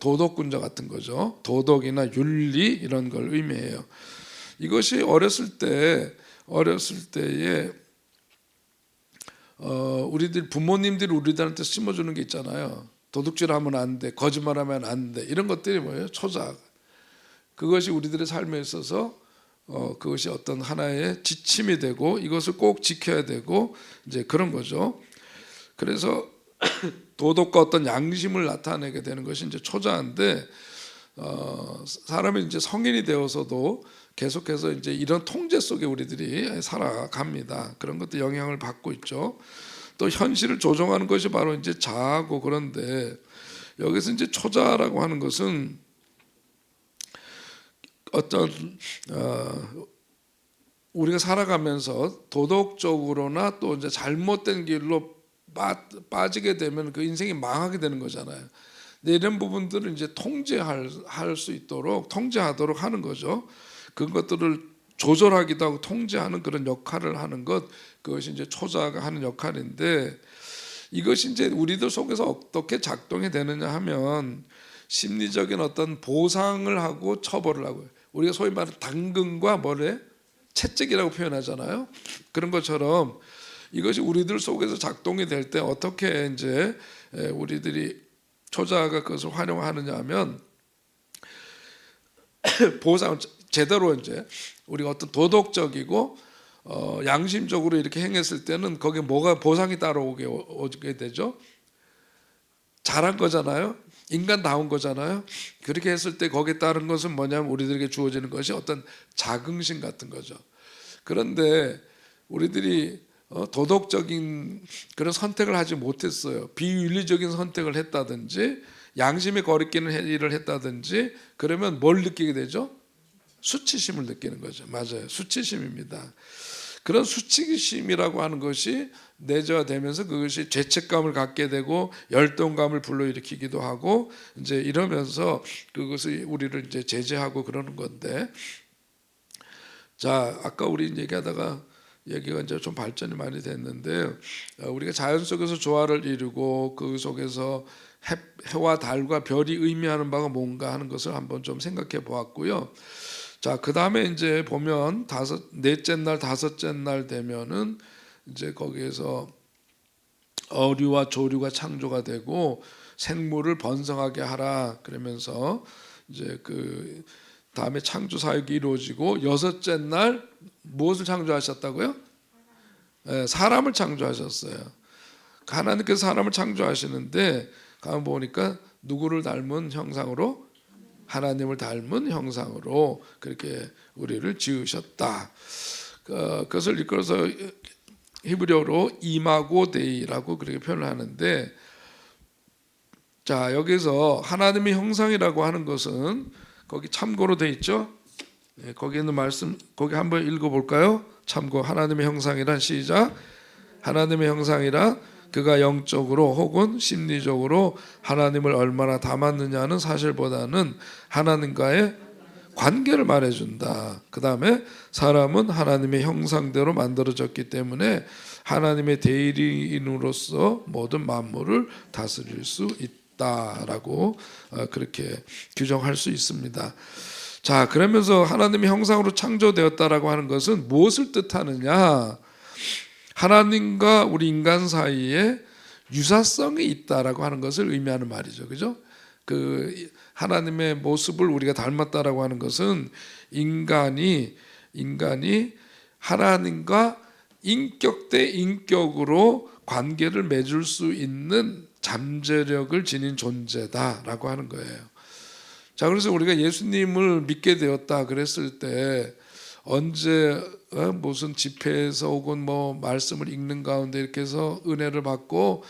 도덕군자 같은 거죠. 도덕이나 윤리 이런 걸 의미해요. 이것이 어렸을 때에 우리들 부모님들이 우리들한테 심어주는 게 있잖아요. 도둑질하면 안 돼, 거짓말하면 안 돼, 이런 것들이 뭐예요? 초자. 그것이 우리들의 삶에 있어서 그것이 어떤 하나의 지침이 되고 이것을 꼭 지켜야 되고 이제 그런 거죠. 그래서 도덕과 어떤 양심을 나타내게 되는 것이 이제 초자인데, 사람이 이제 성인이 되어서도 계속해서 이제 이런 통제 속에 우리들이 살아갑니다. 그런 것도 영향을 받고 있죠. 또 현실을 조종하는 것이 바로 이제 자아고, 그런데 여기서 이제 초자라고 하는 것은 어떤 우리가 살아가면서 도덕적으로나 또 이제 잘못된 길로 빠지게 되면 그 인생이 망하게 되는 거잖아요. 근데 이런 부분들을 이제 통제할 수 있도록 통제하도록 하는 거죠. 그것들을 조절하기도 하고 통제하는 그런 역할을 하는 것, 그것이 이제 초자가 하는 역할인데, 이것이 이제 우리들 속에서 어떻게 작동이 되느냐 하면 심리적인 어떤 보상을 하고 처벌을 하고요. 우리가 소위 말하는 당근과 뭐래? 채찍이라고 표현하잖아요. 그런 것처럼 이것이 우리들 속에서 작동이 될 때 어떻게 이제 우리들이 초자가 그것을 활용하느냐 하면 보상, 제대로 이제 우리가 어떤 도덕적이고 양심적으로 이렇게 행했을 때는 거기에 뭐가 보상이 따라오게 되죠? 잘한 거잖아요. 인간다운 거잖아요. 그렇게 했을 때 거기에 따른 것은 뭐냐면 우리들에게 주어지는 것이 어떤 자긍심 같은 거죠. 그런데 우리들이 도덕적인 그런 선택을 하지 못했어요. 비윤리적인 선택을 했다든지 양심에 거리끼는 일을 했다든지 그러면 뭘 느끼게 되죠? 수치심을 느끼는 거죠. 맞아요. 수치심입니다. 그런 수치심이라고 하는 것이 내재화되면서 그것이 죄책감을 갖게 되고 열등감을 불러일으키기도 하고 이제 이러면서 그것이 우리를 이제 제재하고 그러는 건데, 자, 아까 우리 얘기하다가 얘기가 이제 좀 발전이 많이 됐는데, 우리가 자연 속에서 조화를 이루고 그 속에서 해와 달과 별이 의미하는 바가 뭔가 하는 것을 한번 좀 생각해 보았고요. 자, 그 다음에 이제 보면 넷째 날, 다섯째 날 되면은 이제 거기에서 어류와 조류가 창조가 되고 생물을 번성하게 하라 그러면서 이제 그 다음에 창조 사역이 이루어지고 여섯째 날 무엇을 창조하셨다고요? 사람을 창조하셨어요. 하나님께서 사람을 창조하시는데 가만 보니까 누구를 닮은 형상으로? 하나님을 닮은 형상으로 그렇게 우리를 지으셨다. 그것을 이끌어서 히브리어로 이마고 데이라고 그렇게 표현을 하는데, 자 여기서 하나님의 형상이라고 하는 것은 거기 참고로 돼 있죠. 거기 있는 말씀 거기 한번 읽어볼까요? 참고 하나님의 형상이란 시작. 하나님의 형상이란 그가 영적으로 혹은 심리적으로 하나님을 얼마나 닮았느냐는 사실보다는 하나님과의 관계를 말해준다. 그 다음에 사람은 하나님의 형상대로 만들어졌기 때문에 하나님의 대리인으로서 모든 만물을 다스릴 수 있다라고 그렇게 규정할 수 있습니다. 자, 그러면서 하나님의 형상으로 창조되었다라고 하는 것은 무엇을 뜻하느냐? 하나님과 우리 인간 사이에 유사성이 있다라고 하는 것을 의미하는 말이죠. 그죠? 그 하나님의 모습을 우리가 닮았다라고 하는 것은 인간이 하나님과 인격 대 인격으로 관계를 맺을 수 있는 잠재력을 지닌 존재다라고 하는 거예요. 자, 그래서 우리가 예수님을 믿게 되었다 그랬을 때 언제 무슨 집회에서 혹은 뭐 말씀을 읽는 가운데 이렇게 해서 은혜를 받고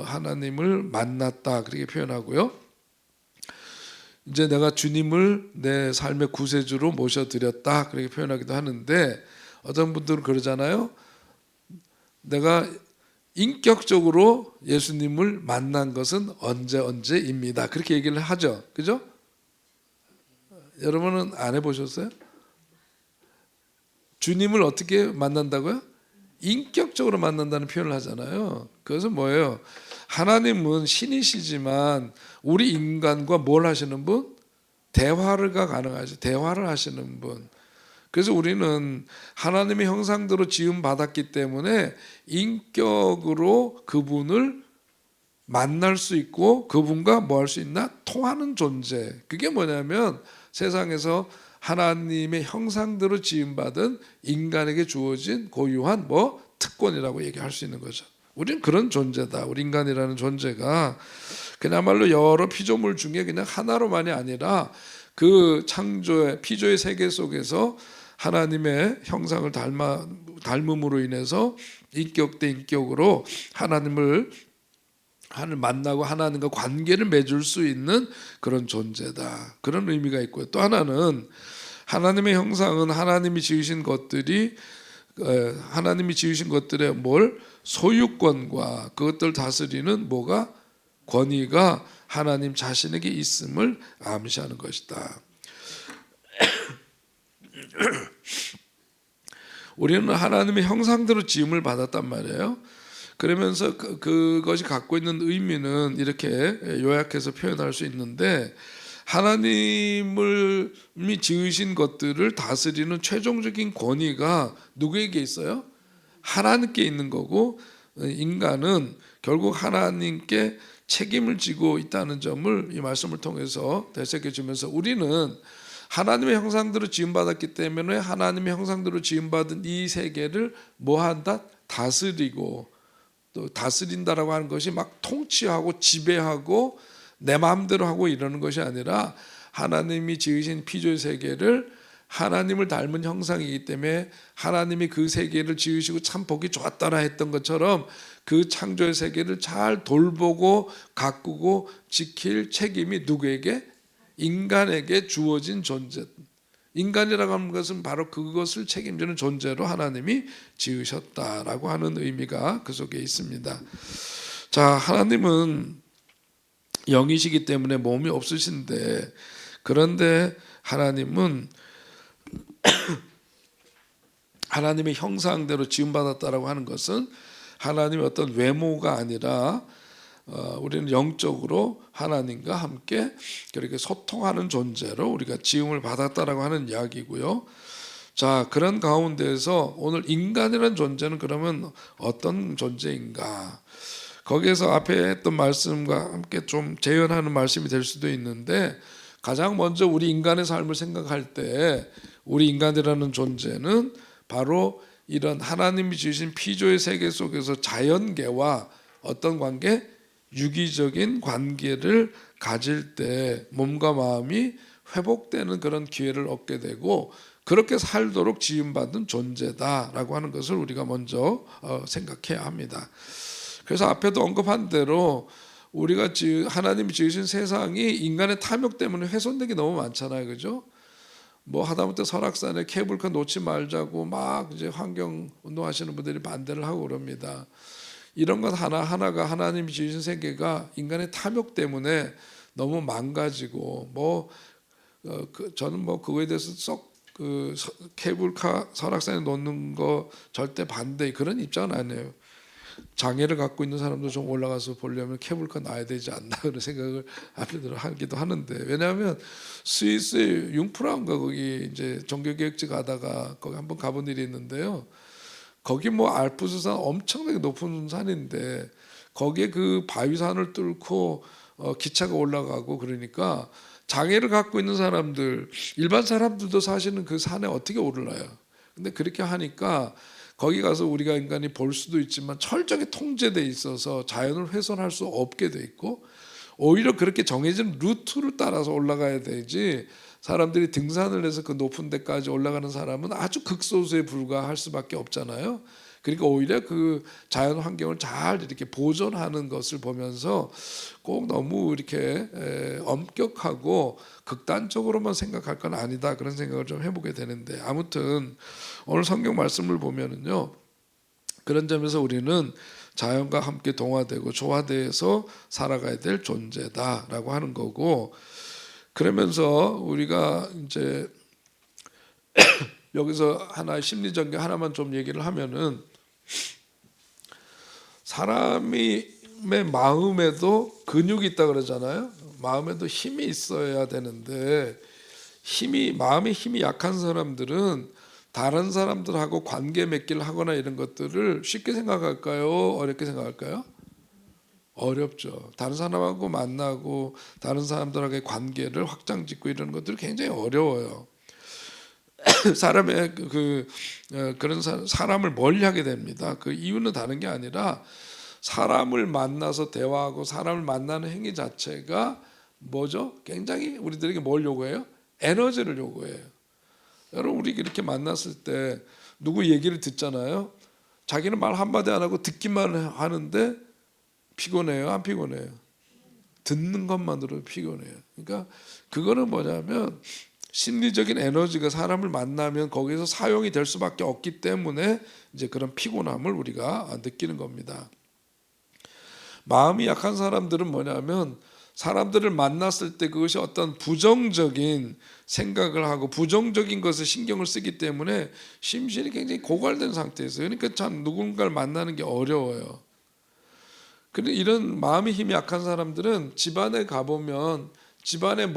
하나님을 만났다 그렇게 표현하고요. 이제 내가 주님을 내 삶의 구세주로 모셔드렸다 그렇게 표현하기도 하는데, 어떤 분들은 그러잖아요. 내가 인격적으로 예수님을 만난 것은 언제입니다. 그렇게 얘기를 하죠. 그죠? 여러분은 안 해보셨어요? 주님을 어떻게 만난다고요? 인격적으로 만난다는 표현을 하잖아요. 그것은 뭐예요? 하나님은 신이시지만 우리 인간과 뭘 하시는 분? 대화가 가능하죠. 대화를 하시는 분. 그래서 우리는 하나님의 형상대로 지음 받았기 때문에 인격으로 그분을 만날 수 있고 그분과 뭐 할 수 있나? 통하는 존재. 그게 뭐냐면 세상에서 하나님의 형상대로 지음받은 인간에게 주어진 고유한 뭐 특권이라고 얘기할 수 있는 거죠. 우리는 그런 존재다. 우리 인간이라는 존재가 그야말로 여러 피조물 중에 그냥 하나로만이 아니라 그 창조의 피조의 세계 속에서 하나님의 형상을 닮음으로 인해서 인격 대 인격으로 하나님을 만나고 하나님과 관계를 맺을 수 있는 그런 존재다. 그런 의미가 있고요. 또 하나는 하나님의 형상은 하나님이 지으신 것들의 뭘 소유권과 그것들 다스리는 뭐가 권위가 하나님 자신에게 있음을 암시하는 것이다. 우리는 하나님의 형상대로 지음을 받았단 말이에요. 그러면서 그것이 갖고 있는 의미는 이렇게 요약해서 표현할 수 있는데, 하나님이 지으신 것들을 다스리는 최종적인 권위가 누구에게 있어요? 하나님께 있는 거고, 인간은 결국 하나님께 책임을 지고 있다는 점을 이 말씀을 통해서 되새겨 주면서, 우리는 하나님의 형상대로 지음받았기 때문에 하나님의 형상대로 지음받은 이 세계를 뭐한다? 다스리고, 또 다스린다라고 하는 것이 막 통치하고 지배하고 내 마음대로 하고 이러는 것이 아니라, 하나님이 지으신 피조의 세계를 하나님을 닮은 형상이기 때문에 하나님이 그 세계를 지으시고 참 보기 좋았더라 했던 것처럼 그 창조의 세계를 잘 돌보고 가꾸고 지킬 책임이 누구에게? 인간에게 주어진 존재. 인간이라고 하는 것은 바로 그것을 책임지는 존재로 하나님이 지으셨다라고 하는 의미가 그 속에 있습니다. 자, 하나님은 영이시기 때문에 몸이 없으신데, 그런데 하나님은 하나님의 형상대로 지음받았다라고 하는 것은 하나님의 어떤 외모가 아니라 우리는 영적으로 하나님과 함께 그렇게 소통하는 존재로 우리가 지음을 받았다라고 하는 이야기고요. 자, 그런 가운데에서 오늘 인간이라는 존재는 그러면 어떤 존재인가? 거기에서 앞에 했던 말씀과 함께 좀 재현하는 말씀이 될 수도 있는데, 가장 먼저 우리 인간의 삶을 생각할 때 우리 인간이라는 존재는 바로 이런 하나님이 주신 피조의 세계 속에서 자연계와 어떤 관계? 유기적인 관계를 가질 때 몸과 마음이 회복되는 그런 기회를 얻게 되고, 그렇게 살도록 지음받은 존재다라고 하는 것을 우리가 먼저 생각해야 합니다. 그래서 앞에도 언급한 대로 우리가 하나님이 지으신 세상이 인간의 탐욕 때문에 훼손된 게 너무 많잖아요, 그죠? 뭐 하다못해 설악산에 케이블카 놓지 말자고 막 이제 환경 운동하시는 분들이 반대를 하고 그럽니다. 이런 것 하나하나가 하나님이 지으신 세계가 인간의 탐욕 때문에 너무 망가지고 저는 뭐 그거에 대해서 케이블카 설악산에 놓는 거 절대 반대 그런 입장은 아니에요. 장애를 갖고 있는 사람도 좀 올라가서 보려면 케이블카 놔야 되지 않나 그런 생각을 앞에 하기도 하는데, 왜냐하면 스위스 융프라운가 거기 이제 종교개혁지 가다가 거기 한번 가본 일이 있는데요. 거기 뭐 알프스산 엄청나게 높은 산인데 거기에 그 바위산을 뚫고 기차가 올라가고 그러니까 장애를 갖고 있는 사람들, 일반 사람들도 사실은 그 산에 어떻게 오르나요? 근데 그렇게 하니까 거기 가서 우리가 인간이 볼 수도 있지만 철저하게 통제돼 있어서 자연을 훼손할 수 없게 돼 있고, 오히려 그렇게 정해진 루트를 따라서 올라가야 되지, 사람들이 등산을 해서 그 높은 데까지 올라가는 사람은 아주 극소수에 불과할 수밖에 없잖아요. 그러니까 오히려 그 자연 환경을 잘 이렇게 보존하는 것을 보면서 꼭 너무 이렇게 엄격하고 극단적으로만 생각할 건 아니다 그런 생각을 좀 해보게 되는데, 아무튼 오늘 성경 말씀을 보면은요, 그런 점에서 우리는 자연과 함께 동화되고 조화되어서 살아가야 될 존재다라고 하는 거고, 그러면서 우리가 이제 여기서 하나의 심리적인 하나만 좀 얘기를 하면은, 사람의 마음에도 근육이 있다 그러잖아요. 마음에도 힘이 있어야 되는데 마음의 힘이 약한 사람들은 다른 사람들하고 관계 맺기를 하거나 이런 것들을 쉽게 생각할까요? 어렵게 생각할까요? 어렵죠. 다른 사람하고 만나고 다른 사람들하고의 관계를 확장짓고 이런 것들이 굉장히 어려워요. 사람의 그런 사람을 멀리하게 됩니다. 그 이유는 다른 게 아니라 사람을 만나서 대화하고 사람을 만나는 행위 자체가 뭐죠? 굉장히 우리들에게 뭘 요구해요? 에너지를 요구해요. 여러분, 우리 이렇게 만났을 때 누구 얘기를 듣잖아요. 자기는 말 한마디 안 하고 듣기만 하는데 피곤해요? 안 피곤해요? 듣는 것만으로도 피곤해요. 그러니까 그거는 뭐냐면 심리적인 에너지가 사람을 만나면 거기서 사용이 될 수밖에 없기 때문에 이제 그런 피곤함을 우리가 느끼는 겁니다. 마음이 약한 사람들은 뭐냐면 사람들을 만났을 때 그것이 어떤 부정적인 생각을 하고 부정적인 것에 신경을 쓰기 때문에 심신이 굉장히 고갈된 상태에서, 그러니까 참 누군가를 만나는 게 어려워요. 근데 이런 마음의 힘이 약한 사람들은 집안에 가보면 집안에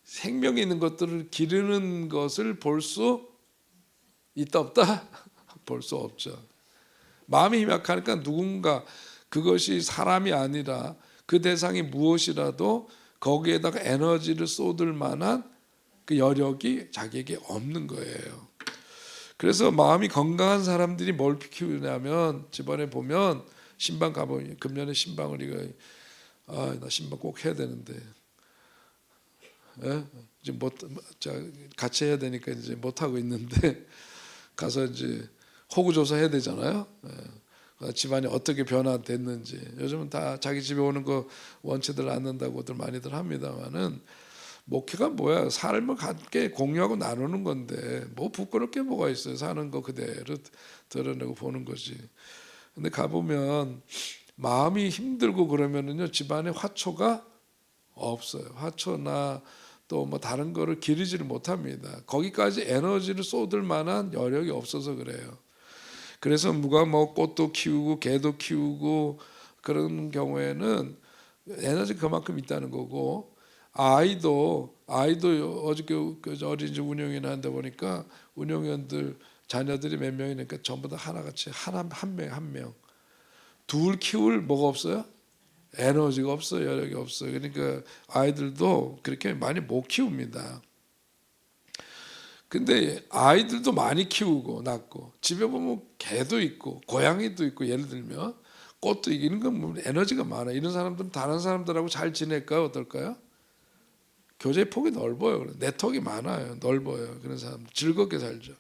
생명이 있는 것들을 기르는 것을 볼 수 있다 없다? 볼 수 없죠. 마음이 힘이 약하니까 누군가, 그것이 사람이 아니라 그 대상이 무엇이라도 거기에다가 에너지를 쏟을 만한 그 여력이 자기에게 없는 거예요. 그래서 마음이 건강한 사람들이 뭘 키우냐면, 집안에 보면 신방 가보면, 금년에 신방을 나 신방 꼭 해야 되는데 이제 같이 해야 되니까 이제 못 하고 있는데 가서 이제 호구 조사해야 되잖아요. 집안이 어떻게 변화됐는지. 요즘은 다 자기 집에 오는 거 원치들 않는다고들 많이들 합니다만은, 목회가 뭐야? 삶을 함께 공유하고 나누는 건데 뭐 부끄러울 게 뭐가 있어요? 사는 거 그대로 드러내고 보는 거지. 근데 가보면 마음이 힘들고 그러면은요, 집안에 화초가 없어요. 화초나 또 뭐 다른 거를 기르지를 못합니다. 거기까지 에너지를 쏟을 만한 여력이 없어서 그래요. 그래서 누가 뭐 꽃도 키우고 개도 키우고 그런 경우에는 에너지 그만큼 있다는 거고, 아이도 어저께 그 어린이집 운영위원 하다 보니까 운영위원들 자녀들이 몇 명이니까 전부 다 하나같이 한 명. 둘 키울 뭐가 없어요? 에너지가 없어요. 여력이 없어요. 그러니까 아이들도 그렇게 많이 못 키웁니다. 근데 아이들도 많이 키우고 낳고 집에 보면 개도 있고 고양이도 있고 예를 들면 꽃도 이기는 건 뭐 에너지가 많아. 이런 사람들은 다른 사람들하고 잘 지낼까요? 어떨까요? 교제 폭이 넓어요. 네트워크가 많아요. 넓어요. 그런 사람들 즐겁게 살죠.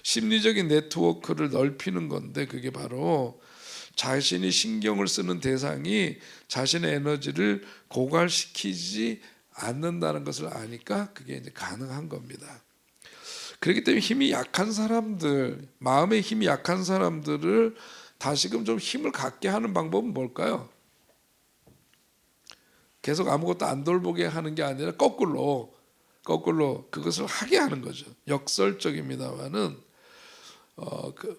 심리적인 네트워크를 넓히는 건데 그게 바로 자신이 신경을 쓰는 대상이 자신의 에너지를 고갈시키지 않는다는 것을 아니까 그게 이제 가능한 겁니다. 그렇기 때문에 힘이 약한 사람들, 마음의 힘이 약한 사람들을 다시금 좀 힘을 갖게 하는 방법은 뭘까요? 계속 아무것도 안 돌보게 하는 게 아니라 거꾸로 그것을 하게 하는 거죠. 역설적입니다만은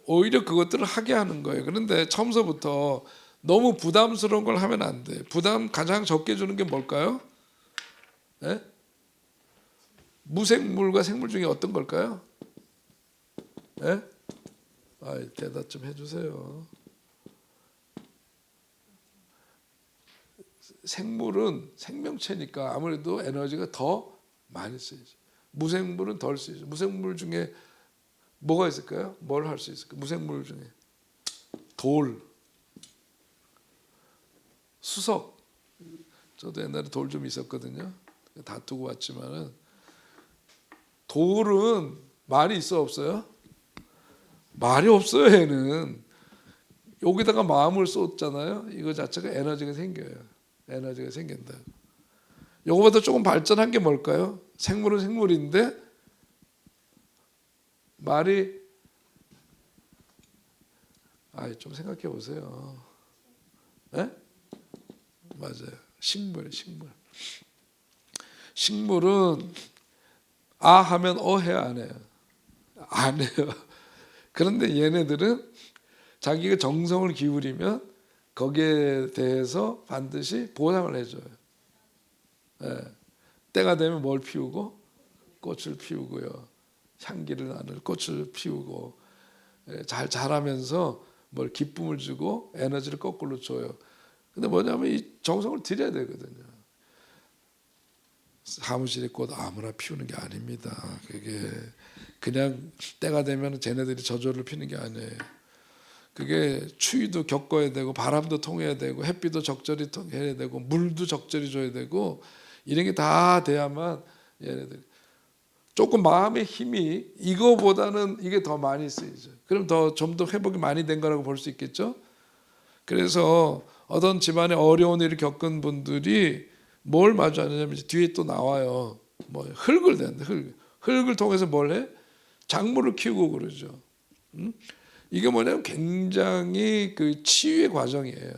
오히려 그것들을 하게 하는 거예요. 그런데 처음서부터 너무 부담스러운 걸 하면 안 돼. 부담 가장 적게 주는 게 뭘까요? 네? 무생물과 생물 중에 어떤 걸까요? 네? 대답 좀 해주세요. 생물은 생명체니까 아무래도 에너지가 더 많이 쓰이죠. 무생물은 덜 쓰이죠. 무생물 중에 뭐가 있을까요? 뭘 할 수 있을까요? 무생물 중에 돌, 수석. 저도 옛날에 돌 좀 있었거든요. 다투고 왔지만은 돌은 말이 있어 없어요? 말이 없어요. 얘는 여기다가 마음을 쏟잖아요. 이거 자체가 에너지가 생겨요. 에너지가 생긴다. 요거보다 조금 발전한 게 뭘까요? 생물은 생물인데 말이 좀 생각해 보세요. 네? 맞아요. 식물은 하면 해야 안 해요? 안 해요. 그런데 얘네들은 자기가 정성을 기울이면 거기에 대해서 반드시 보상을 해줘요. 네. 때가 되면 뭘 피우고? 꽃을 피우고요. 향기를 나는 꽃을 피우고 잘 자라면서 뭘 기쁨을 주고 에너지를 거꾸로 줘요. 근데 뭐냐면 이 정성을 들여야 되거든요. 사무실에 꽃 아무나 피우는 게 아닙니다. 그게 그냥 때가 되면 쟤네들이 저절로 피는 게 아니에요. 그게 추위도 겪어야 되고 바람도 통해야 되고 햇빛도 적절히 통해야 되고 물도 적절히 줘야 되고 이런 게 다 돼야만 얘네들 조금 마음의 힘이 이거보다는 이게 더 많이 쓰이죠. 그럼 좀 더 회복이 많이 된 거라고 볼 수 있겠죠. 그래서 어떤 집안에 어려운 일을 겪은 분들이 뭘 마주하냐면 뒤에 또 나와요. 뭐 흙을 댄다. 흙을 통해서 뭘 해? 작물을 키우고 그러죠. 이게 뭐냐면 굉장히 그 치유의 과정이에요.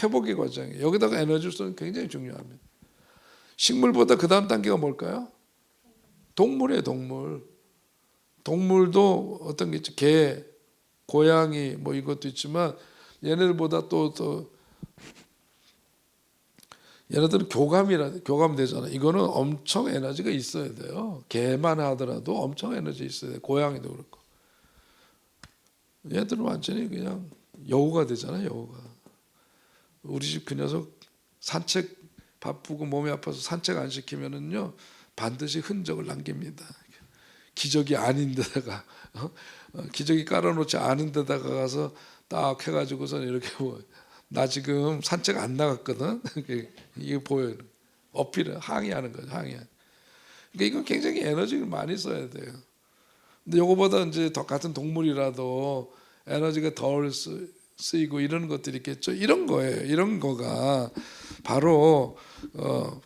회복의 과정이에요. 여기다가 에너지를 쏘는 굉장히 중요합니다. 식물보다 그 다음 단계가 뭘까요? 동물이에요. 동물도 어떤 게 있죠. 개, 고양이 뭐 이것도 있지만 얘네들보다 또 얘네들은 교감되잖아. 이거는 엄청 에너지가 있어야 돼요. 개만 하더라도 엄청 에너지 있어야 돼요. 고양이도 그렇고. 얘들은 완전히 그냥 여우가 되잖아요. 여우가. 우리 집 그 녀석 산책 바쁘고 몸이 아파서 산책 안 시키면은요 반드시 흔적을 남깁니다. 기저귀 아닌 데다가 기저귀 깔아놓지 않은 데다가 가서 딱 해가지고선 이렇게 나 지금 산책 안 나갔거든. 이게 보여요. 어필을 항의하는 거죠. 항의하는. 그러니까 이건 굉장히 에너지를 많이 써야 돼요. 근데 요거보다 이제 같은 동물이라도 에너지가 덜 쓰이고 이런 것들이 있겠죠. 이런 거예요. 이런 거가 바로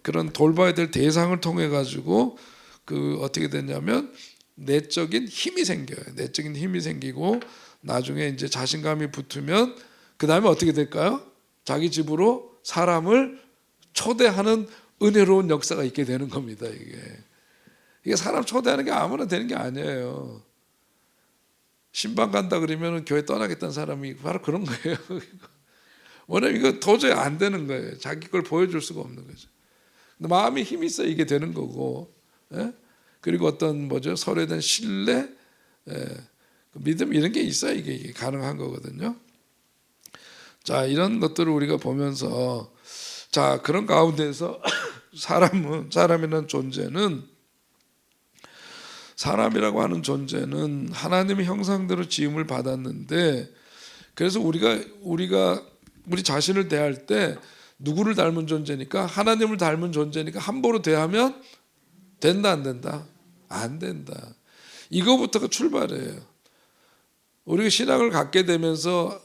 그런 돌봐야 될 대상을 통해 가지고 그 어떻게 됐냐면 내적인 힘이 생겨요. 내적인 힘이 생기고 나중에 이제 자신감이 붙으면 그 다음에 어떻게 될까요? 자기 집으로 사람을 초대하는 은혜로운 역사가 있게 되는 겁니다. 이게 사람 초대하는 게 아무나 되는 게 아니에요. 신방 간다 그러면 교회 떠나겠다는 사람이 바로 그런 거예요. 왜냐면 이거 도저히 안 되는 거예요. 자기 걸 보여줄 수가 없는 거죠. 마음에 힘이 있어야 이게 되는 거고, 예? 그리고 어떤 서로에 대한 신뢰, 예, 믿음 이런 게 있어야 이게 가능한 거거든요. 자, 이런 것들을 우리가 보면서 자, 그런 가운데서 사람이라는 존재는 사람이라고 하는 존재는 하나님의 형상대로 지음을 받았는데 그래서 우리가 우리 자신을 대할 때 누구를 닮은 존재니까 하나님을 닮은 존재니까 함부로 대하면 된다 안 된다? 안 된다. 이거부터가 출발이에요. 우리가 신앙을 갖게 되면서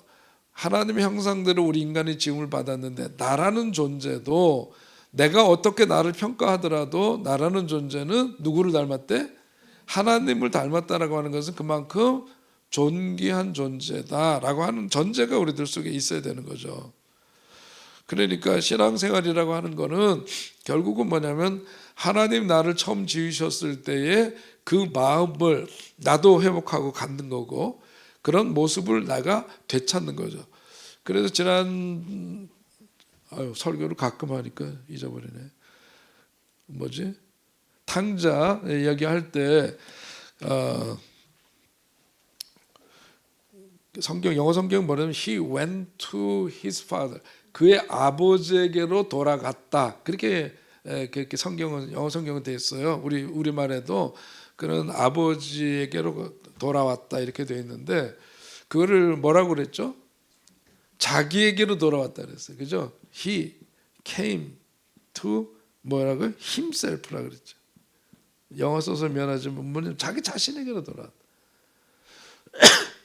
하나님의 형상대로 우리 인간이 지음을 받았는데 나라는 존재도 내가 어떻게 나를 평가하더라도 나라는 존재는 누구를 닮았대? 하나님을 닮았다라고 하는 것은 그만큼 존귀한 존재다라고 하는 전제가 우리들 속에 있어야 되는 거죠. 그러니까 신앙생활이라고 하는 거는 결국은 뭐냐면 하나님 나를 처음 지으셨을 때의 그 마음을 나도 회복하고 갖는 거고 그런 모습을 내가 되찾는 거죠. 그래서 지난 설교를 가끔 하니까 잊어버리네. 탕자 이야기할 때 영어 성경 뭐냐면 He went to his father. 그의 아버지에게로 돌아갔다. 그렇게 영어 성경은 돼 있어요. 우리 말에도 그런 아버지에게로 돌아왔다 이렇게 돼 있는데 그거를 뭐라고 그랬죠? 자기에게로 돌아왔다 그랬어요. 그죠? He came to 뭐라고요? himself라 그랬죠. 영어 써서 미안하지만 뭐냐면 자기 자신에게로 돌아왔다.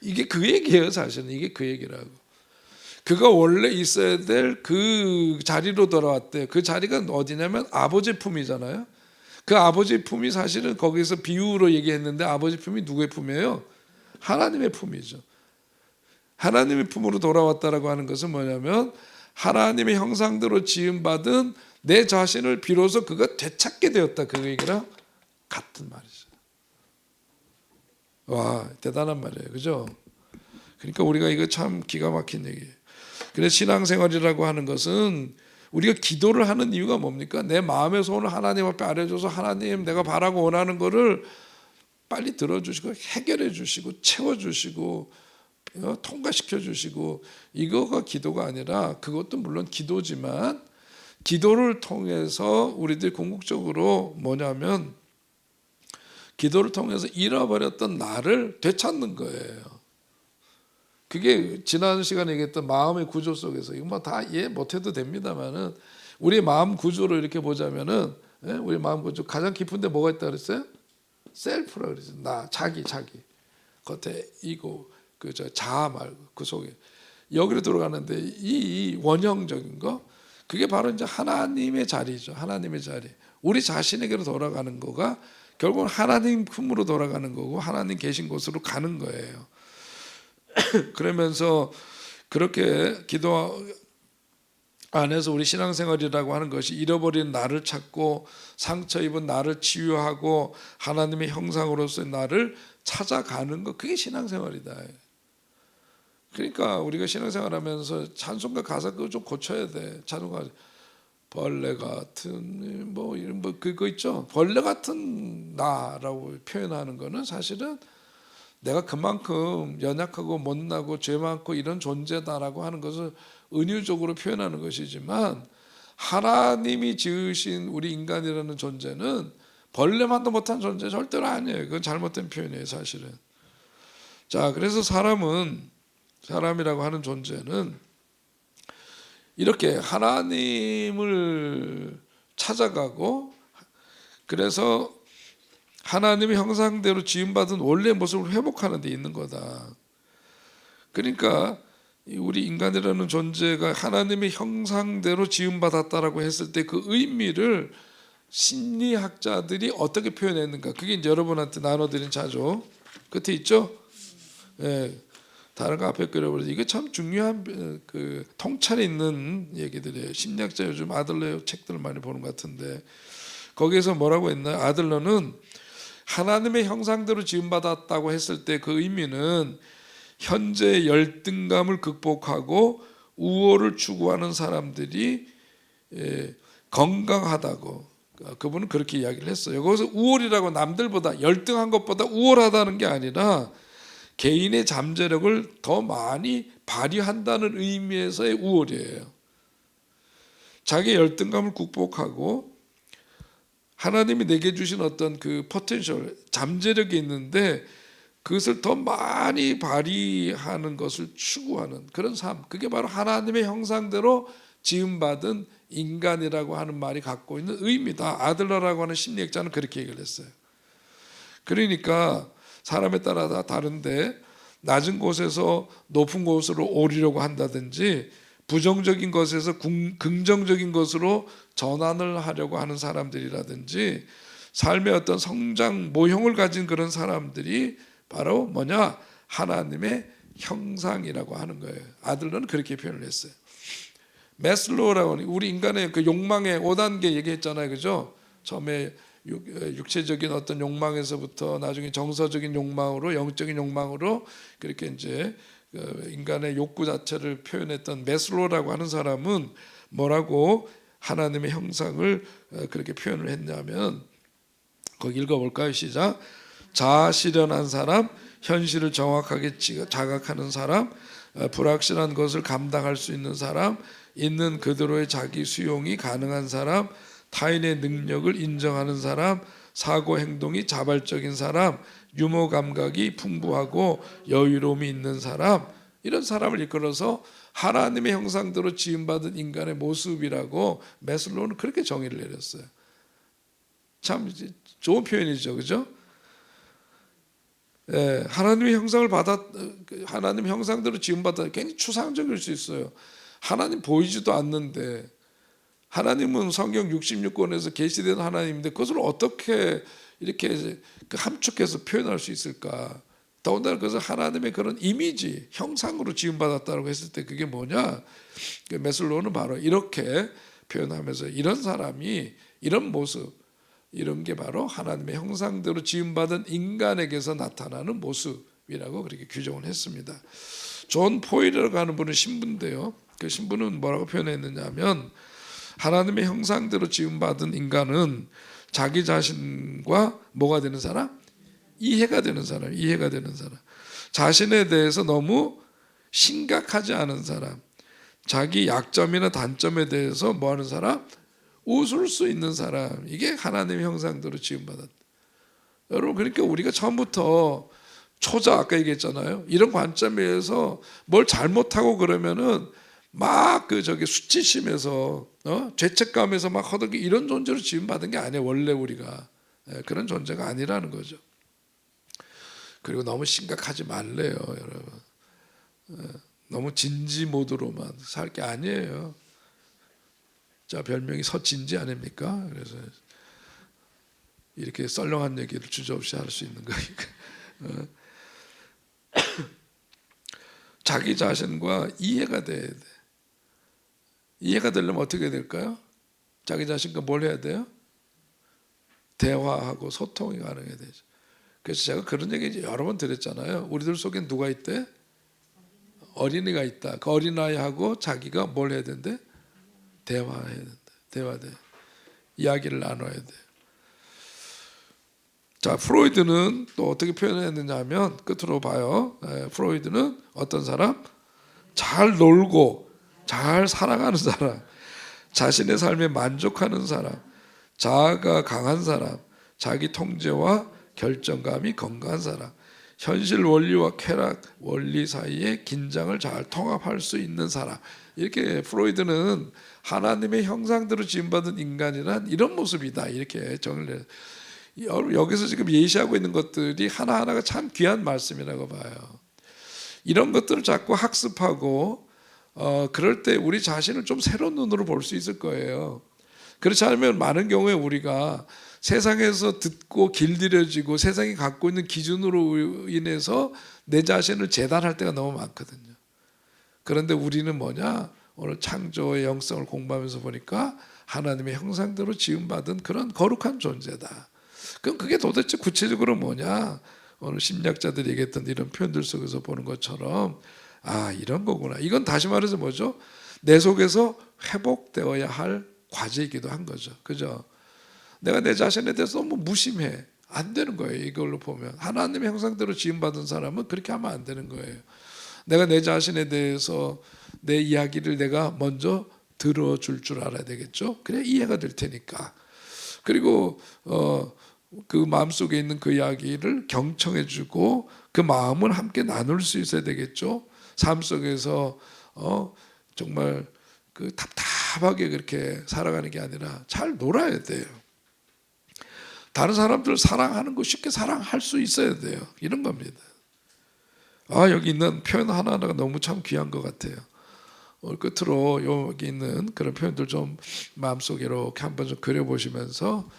이게 그 얘기예요. 사실은 이게 그 얘기라고. 그가 원래 있어야 될 그 자리로 돌아왔대요. 그 자리가 어디냐면 아버지의 품이잖아요. 그 아버지의 품이 사실은 거기서 비유로 얘기했는데 아버지의 품이 누구의 품이에요? 하나님의 품이죠. 하나님의 품으로 돌아왔다라고 하는 것은 뭐냐면 하나님의 형상대로 지음받은 내 자신을 비로소 그가 되찾게 되었다. 그 얘기랑 같은 말이죠. 와, 대단한 말이에요. 그죠? 그러니까 우리가 이거 참 기가 막힌 얘기예요. 그래서 신앙생활이라고 하는 것은 우리가 기도를 하는 이유가 뭡니까? 내 마음의 소원을 하나님 앞에 아뢰줘서 하나님 내가 바라고 원하는 거를 빨리 들어주시고 해결해 주시고 채워주시고 통과시켜 주시고 이거가 기도가 아니라 그것도 물론 기도지만 기도를 통해서 우리들이 궁극적으로 뭐냐면 기도를 통해서 잃어버렸던 나를 되찾는 거예요. 그게 지난 시간에 얘기했던 마음의 구조 속에서 이거 뭐 다 이해 못해도 됩니다만은 우리 마음 구조를 이렇게 보자면은 우리 마음 구조 가장 깊은데 뭐가 있다 그랬어요? 셀프라 그랬어요. 나 자기 겉에 이고 그저 자아 말고 그 속에 여기로 들어가는데 이 원형적인 거 그게 바로 이제 하나님의 자리죠. 하나님의 자리. 우리 자신에게로 돌아가는 거가 결국은 하나님 품으로 돌아가는 거고 하나님 계신 곳으로 가는 거예요. 그러면서 그렇게 기도 안에서 우리 신앙생활이라고 하는 것이 잃어버린 나를 찾고 상처 입은 나를 치유하고 하나님의 형상으로서의 나를 찾아가는 것 그게 신앙생활이다. 그러니까 우리가 신앙생활하면서 찬송가 가사 그거 좀 고쳐야 돼. 찬송가 벌레 같은 이런 그거 있죠. 벌레 같은 나라고 표현하는 거는 사실은 내가 그만큼 연약하고 못나고 죄 많고 이런 존재다라고 하는 것을 은유적으로 표현하는 것이지만 하나님이 지으신 우리 인간이라는 존재는 벌레만도 못한 존재 절대로 아니에요. 그건 잘못된 표현이에요, 사실은. 자, 그래서 사람이라고 하는 존재는 이렇게 하나님을 찾아가고 그래서 하나님의 형상대로 지음받은 원래의 모습을 회복하는 데 있는 거다. 그러니까 우리 인간이라는 존재가 하나님의 형상대로 지음받았다라고 했을 때 그 의미를 심리학자들이 어떻게 표현했는가 그게 이제 여러분한테 나눠드린 자죠. 끝에 있죠? 네. 다른 거 앞에 그려버려서 이게 참 중요한 그 통찰이 있는 얘기들이에요. 심리학자 요즘 아들러 책들을 많이 보는 것 같은데 거기에서 뭐라고 했나요? 아들러는 하나님의 형상대로 지음받았다고 했을 때 그 의미는 현재 열등감을 극복하고 우월을 추구하는 사람들이 건강하다고 그분은 그렇게 이야기를 했어요. 거기서 우월이라고 남들보다 열등한 것보다 우월하다는 게 아니라 개인의 잠재력을 더 많이 발휘한다는 의미에서의 우월이에요. 자기의 열등감을 극복하고 하나님이 내게 주신 어떤 그 포텐셜, 잠재력이 있는데 그것을 더 많이 발휘하는 것을 추구하는 그런 삶, 그게 바로 하나님의 형상대로 지음받은 인간이라고 하는 말이 갖고 있는 의미다. 아들러라고 하는 심리학자는 그렇게 얘기를 했어요. 그러니까 사람에 따라 다 다른데 낮은 곳에서 높은 곳으로 오르려고 한다든지 부정적인 것에서 긍정적인 것으로 전환을 하려고 하는 사람들이라든지 삶의 어떤 성장 모형을 가진 그런 사람들이 바로 뭐냐? 하나님의 형상이라고 하는 거예요. 아들러는 그렇게 표현을 했어요. 메슬로우라고 하는 우리 인간의 그 욕망의 5단계 얘기했잖아요, 그죠? 처음에 육체적인 어떤 욕망에서부터 나중에 정서적인 욕망으로 영적인 욕망으로 그렇게 이제 인간의 욕구 자체를 표현했던 메슬로우라고 하는 사람은 뭐라고 하나님의 형상을 그렇게 표현을 했냐면 거기 읽어볼까요? 시작. 자아실현한 사람, 현실을 정확하게 자각하는 사람, 불확실한 것을 감당할 수 있는 사람, 있는 그대로의 자기 수용이 가능한 사람, 타인의 능력을 인정하는 사람, 사고 행동이 자발적인 사람, 유머 감각이 풍부하고 여유로움이 있는 사람, 이런 사람을 이끌어서 하나님의 형상대로 지음받은 인간의 모습이라고 메슬로우는 그렇게 정의를 내렸어요. 참 좋은 표현이죠, 그죠? 예, 하나님의 형상을 하나님 형상대로 지음받아 굉장히 추상적일 수 있어요. 하나님 보이지도 않는데 하나님은 성경 66권에서 계시된 하나님인데 그것을 어떻게 이렇게 함축해서 표현할 수 있을까? 더군다나 그것을 하나님의 그런 이미지, 형상으로 지음받았다고 했을 때 그게 뭐냐? 메슬로우는 바로 이렇게 표현하면서 이런 사람이 이런 모습, 이런 게 바로 하나님의 형상대로 지음받은 인간에게서 나타나는 모습이라고 그렇게 규정을 했습니다. 존 포일이라고 하는 분은 신부인데요. 그 신부는 뭐라고 표현했느냐면 하나님의 형상대로 지음받은 인간은 자기 자신과 뭐가 되는 사람? 이해가 되는 사람, 이해가 되는 사람. 자신에 대해서 너무 심각하지 않은 사람, 자기 약점이나 단점에 대해서 뭐 하는 사람? 웃을 수 있는 사람. 이게 하나님의 형상대로 지음받았다. 여러분, 그러니까 우리가 처음부터 초자 아까 얘기했잖아요. 이런 관점에서 뭘 잘못하고 그러면은 막 수치심에서 죄책감에서 막 허덕이 이런 존재로 지음받은 게 아니에요. 원래 우리가 그런 존재가 아니라는 거죠. 그리고 너무 심각하지 말래요, 여러분. 너무 진지 모드로만 살 게 아니에요. 자, 별명이 서진지 아닙니까? 그래서 이렇게 썰렁한 얘기를 주저없이 할 수 있는 거니까. 자기 자신과 이해가 돼야 돼. 이해가 되려면 어떻게 될까요? 자기 자신과 뭘 해야 돼요? 대화하고 소통이 가능해야 되죠. 그래서 제가 그런 얘기 여러 번 드렸잖아요. 우리들 속에 누가 있대? 어린이가 있다. 그 어린아이하고 자기가 뭘 해야 된대? 대화해야 된다. 대화돼. 이야기를 나눠야 돼. 자, 프로이드는 또 어떻게 표현했느냐 하면 끝으로 봐요. 프로이드는 어떤 사람? 잘 놀고 잘 살아가는 사람, 자신의 삶에 만족하는 사람, 자아가 강한 사람, 자기 통제와 결정감이 건강한 사람, 현실 원리와 쾌락 원리 사이에 긴장을 잘 통합할 수 있는 사람. 이렇게 프로이드는 하나님의 형상대로 지음받은 인간이란 이런 모습이다, 이렇게 정의를 해요. 여기서 지금 예시하고 있는 것들이 하나하나가 참 귀한 말씀이라고 봐요. 이런 것들을 자꾸 학습하고 그럴 때 우리 자신을 좀 새로운 눈으로 볼 수 있을 거예요. 그렇지 않으면 많은 경우에 우리가 세상에서 듣고 길들여지고 세상이 갖고 있는 기준으로 인해서 내 자신을 재단할 때가 너무 많거든요. 그런데 우리는 뭐냐? 오늘 창조의 영성을 공부하면서 보니까 하나님의 형상대로 지음받은 그런 거룩한 존재다. 그럼 그게 도대체 구체적으로 뭐냐? 오늘 심리학자들이 얘기했던 이런 표현들 속에서 보는 것처럼 이런 거구나. 이건 다시 말해서 뭐죠? 내 속에서 회복되어야 할 과제이기도 한 거죠. 그죠? 내가 내 자신에 대해서 너무 무심해. 안 되는 거예요. 이걸로 보면 하나님의 형상대로 지음받은 사람은 그렇게 하면 안 되는 거예요. 내가 내 자신에 대해서 내 이야기를 내가 먼저 들어줄 줄 알아야 되겠죠. 그래야 이해가 될 테니까. 그리고 그 마음속에 있는 그 이야기를 경청해주고 그 마음을 함께 나눌 수 있어야 되겠죠. 삶 속에서 정말 그 답답하게 그렇게 살아가는 게 아니라 잘 놀아야 돼요. 다른 사람들 사랑하는 거 쉽게 사랑할 수 있어야 돼요. 이런 겁니다. 여기 있는 표현 하나하나가 너무 참 귀한 것 같아요. 오늘 끝으로 여기 있는 그런 표현들 좀 마음속에 이렇게 한번 좀 그려보시면서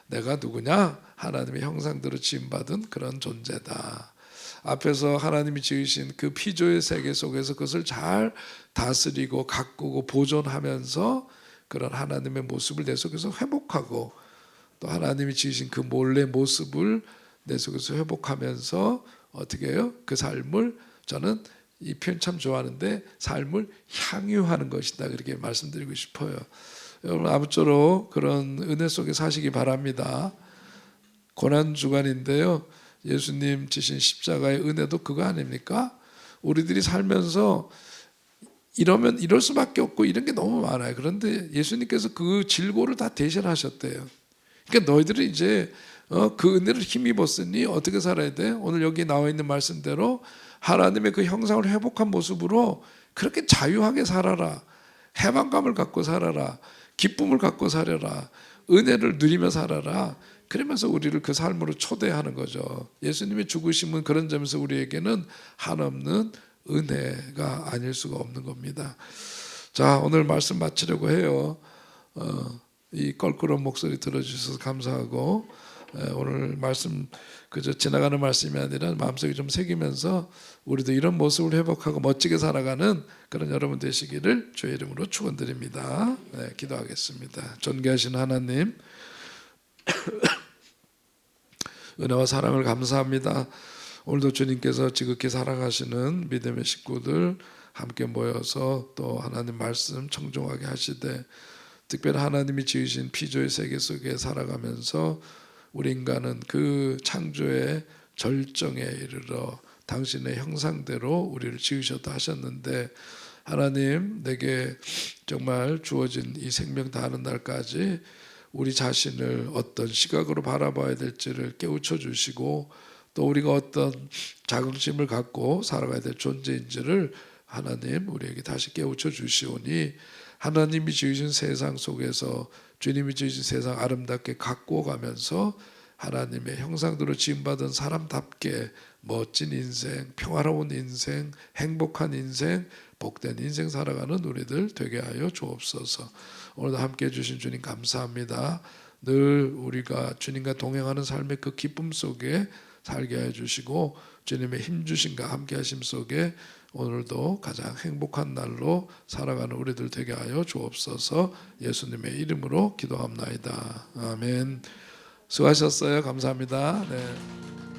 내가 누구냐? 하나님의 형상대로 지음받은 그런 존재다. 앞에서 하나님이 지으신 그 피조의 세계 속에서 그것을 잘 다스리고 가꾸고 보존하면서 그런 하나님의 모습을 내 속에서 회복하고 또 하나님이 지으신 그 몰래 모습을 내 속에서 회복하면서 어떻게 해요? 그 삶을 저는 이 표현 참 좋아하는데 삶을 향유하는 것이다 그렇게 말씀드리고 싶어요. 여러분 아무쪼록 그런 은혜 속에 사시기 바랍니다. 고난주간인데요. 예수님 지신 십자가의 은혜도 그거 아닙니까? 우리들이 살면서 이러면 이럴 수밖에 없고 이런 게 너무 많아요. 그런데 예수님께서 그 질고를 다 대신하셨대요. 그러니까 너희들은 이제 그 은혜를 힘입었으니 어떻게 살아야 돼? 오늘 여기 나와 있는 말씀대로 하나님의 그 형상을 회복한 모습으로 그렇게 자유하게 살아라. 해방감을 갖고 살아라. 기쁨을 갖고 살아라. 은혜를 누리며 살아라. 그러면서 우리를 그 삶으로 초대하는 거죠. 예수님의 죽으심은 그런 점에서 우리에게는 한없는 은혜가 아닐 수가 없는 겁니다. 자, 오늘 말씀 마치려고 해요. 이 껄끄러운 목소리 들어주셔서 감사하고 오늘 말씀 그저 지나가는 말씀이 아니라 마음속에 좀 새기면서 우리도 이런 모습을 회복하고 멋지게 살아가는 그런 여러분 되시기를 주의 이름으로 축원드립니다. 네, 기도하겠습니다. 존귀하신 하나님 은혜와 사랑을 감사합니다. 오늘도 주님께서 지극히 사랑하시는 믿음의 식구들 함께 모여서 또 하나님 말씀 청종하게 하시되 특별히 하나님이 지으신 피조의 세계 속에 살아가면서 우리 인간은 그 창조의 절정에 이르러 당신의 형상대로 우리를 지으셨다 하셨는데 하나님 내게 정말 주어진 이 생명 다하는 날까지 우리 자신을 어떤 시각으로 바라봐야 될지를 깨우쳐 주시고 또 우리가 어떤 자긍심을 갖고 살아가야 될 존재인지를 하나님 우리에게 다시 깨우쳐 주시오니 하나님이 지으신 세상 속에서 주님이 지으신 세상 아름답게 가꾸어 가면서 하나님의 형상대로 지음받은 사람답게 멋진 인생, 평화로운 인생, 행복한 인생, 복된 인생 살아가는 우리들 되게 하여 주옵소서. 오늘도 함께 해주신 주님 감사합니다. 늘 우리가 주님과 동행하는 삶의 그 기쁨 속에 살게 해주시고 주님의 힘주심과 함께 하심 속에 오늘도 가장 행복한 날로 살아가는 우리들 되게 하여 주옵소서. 예수님의 이름으로 기도합나이다. 아멘. 수고하셨어요. 감사합니다. 네.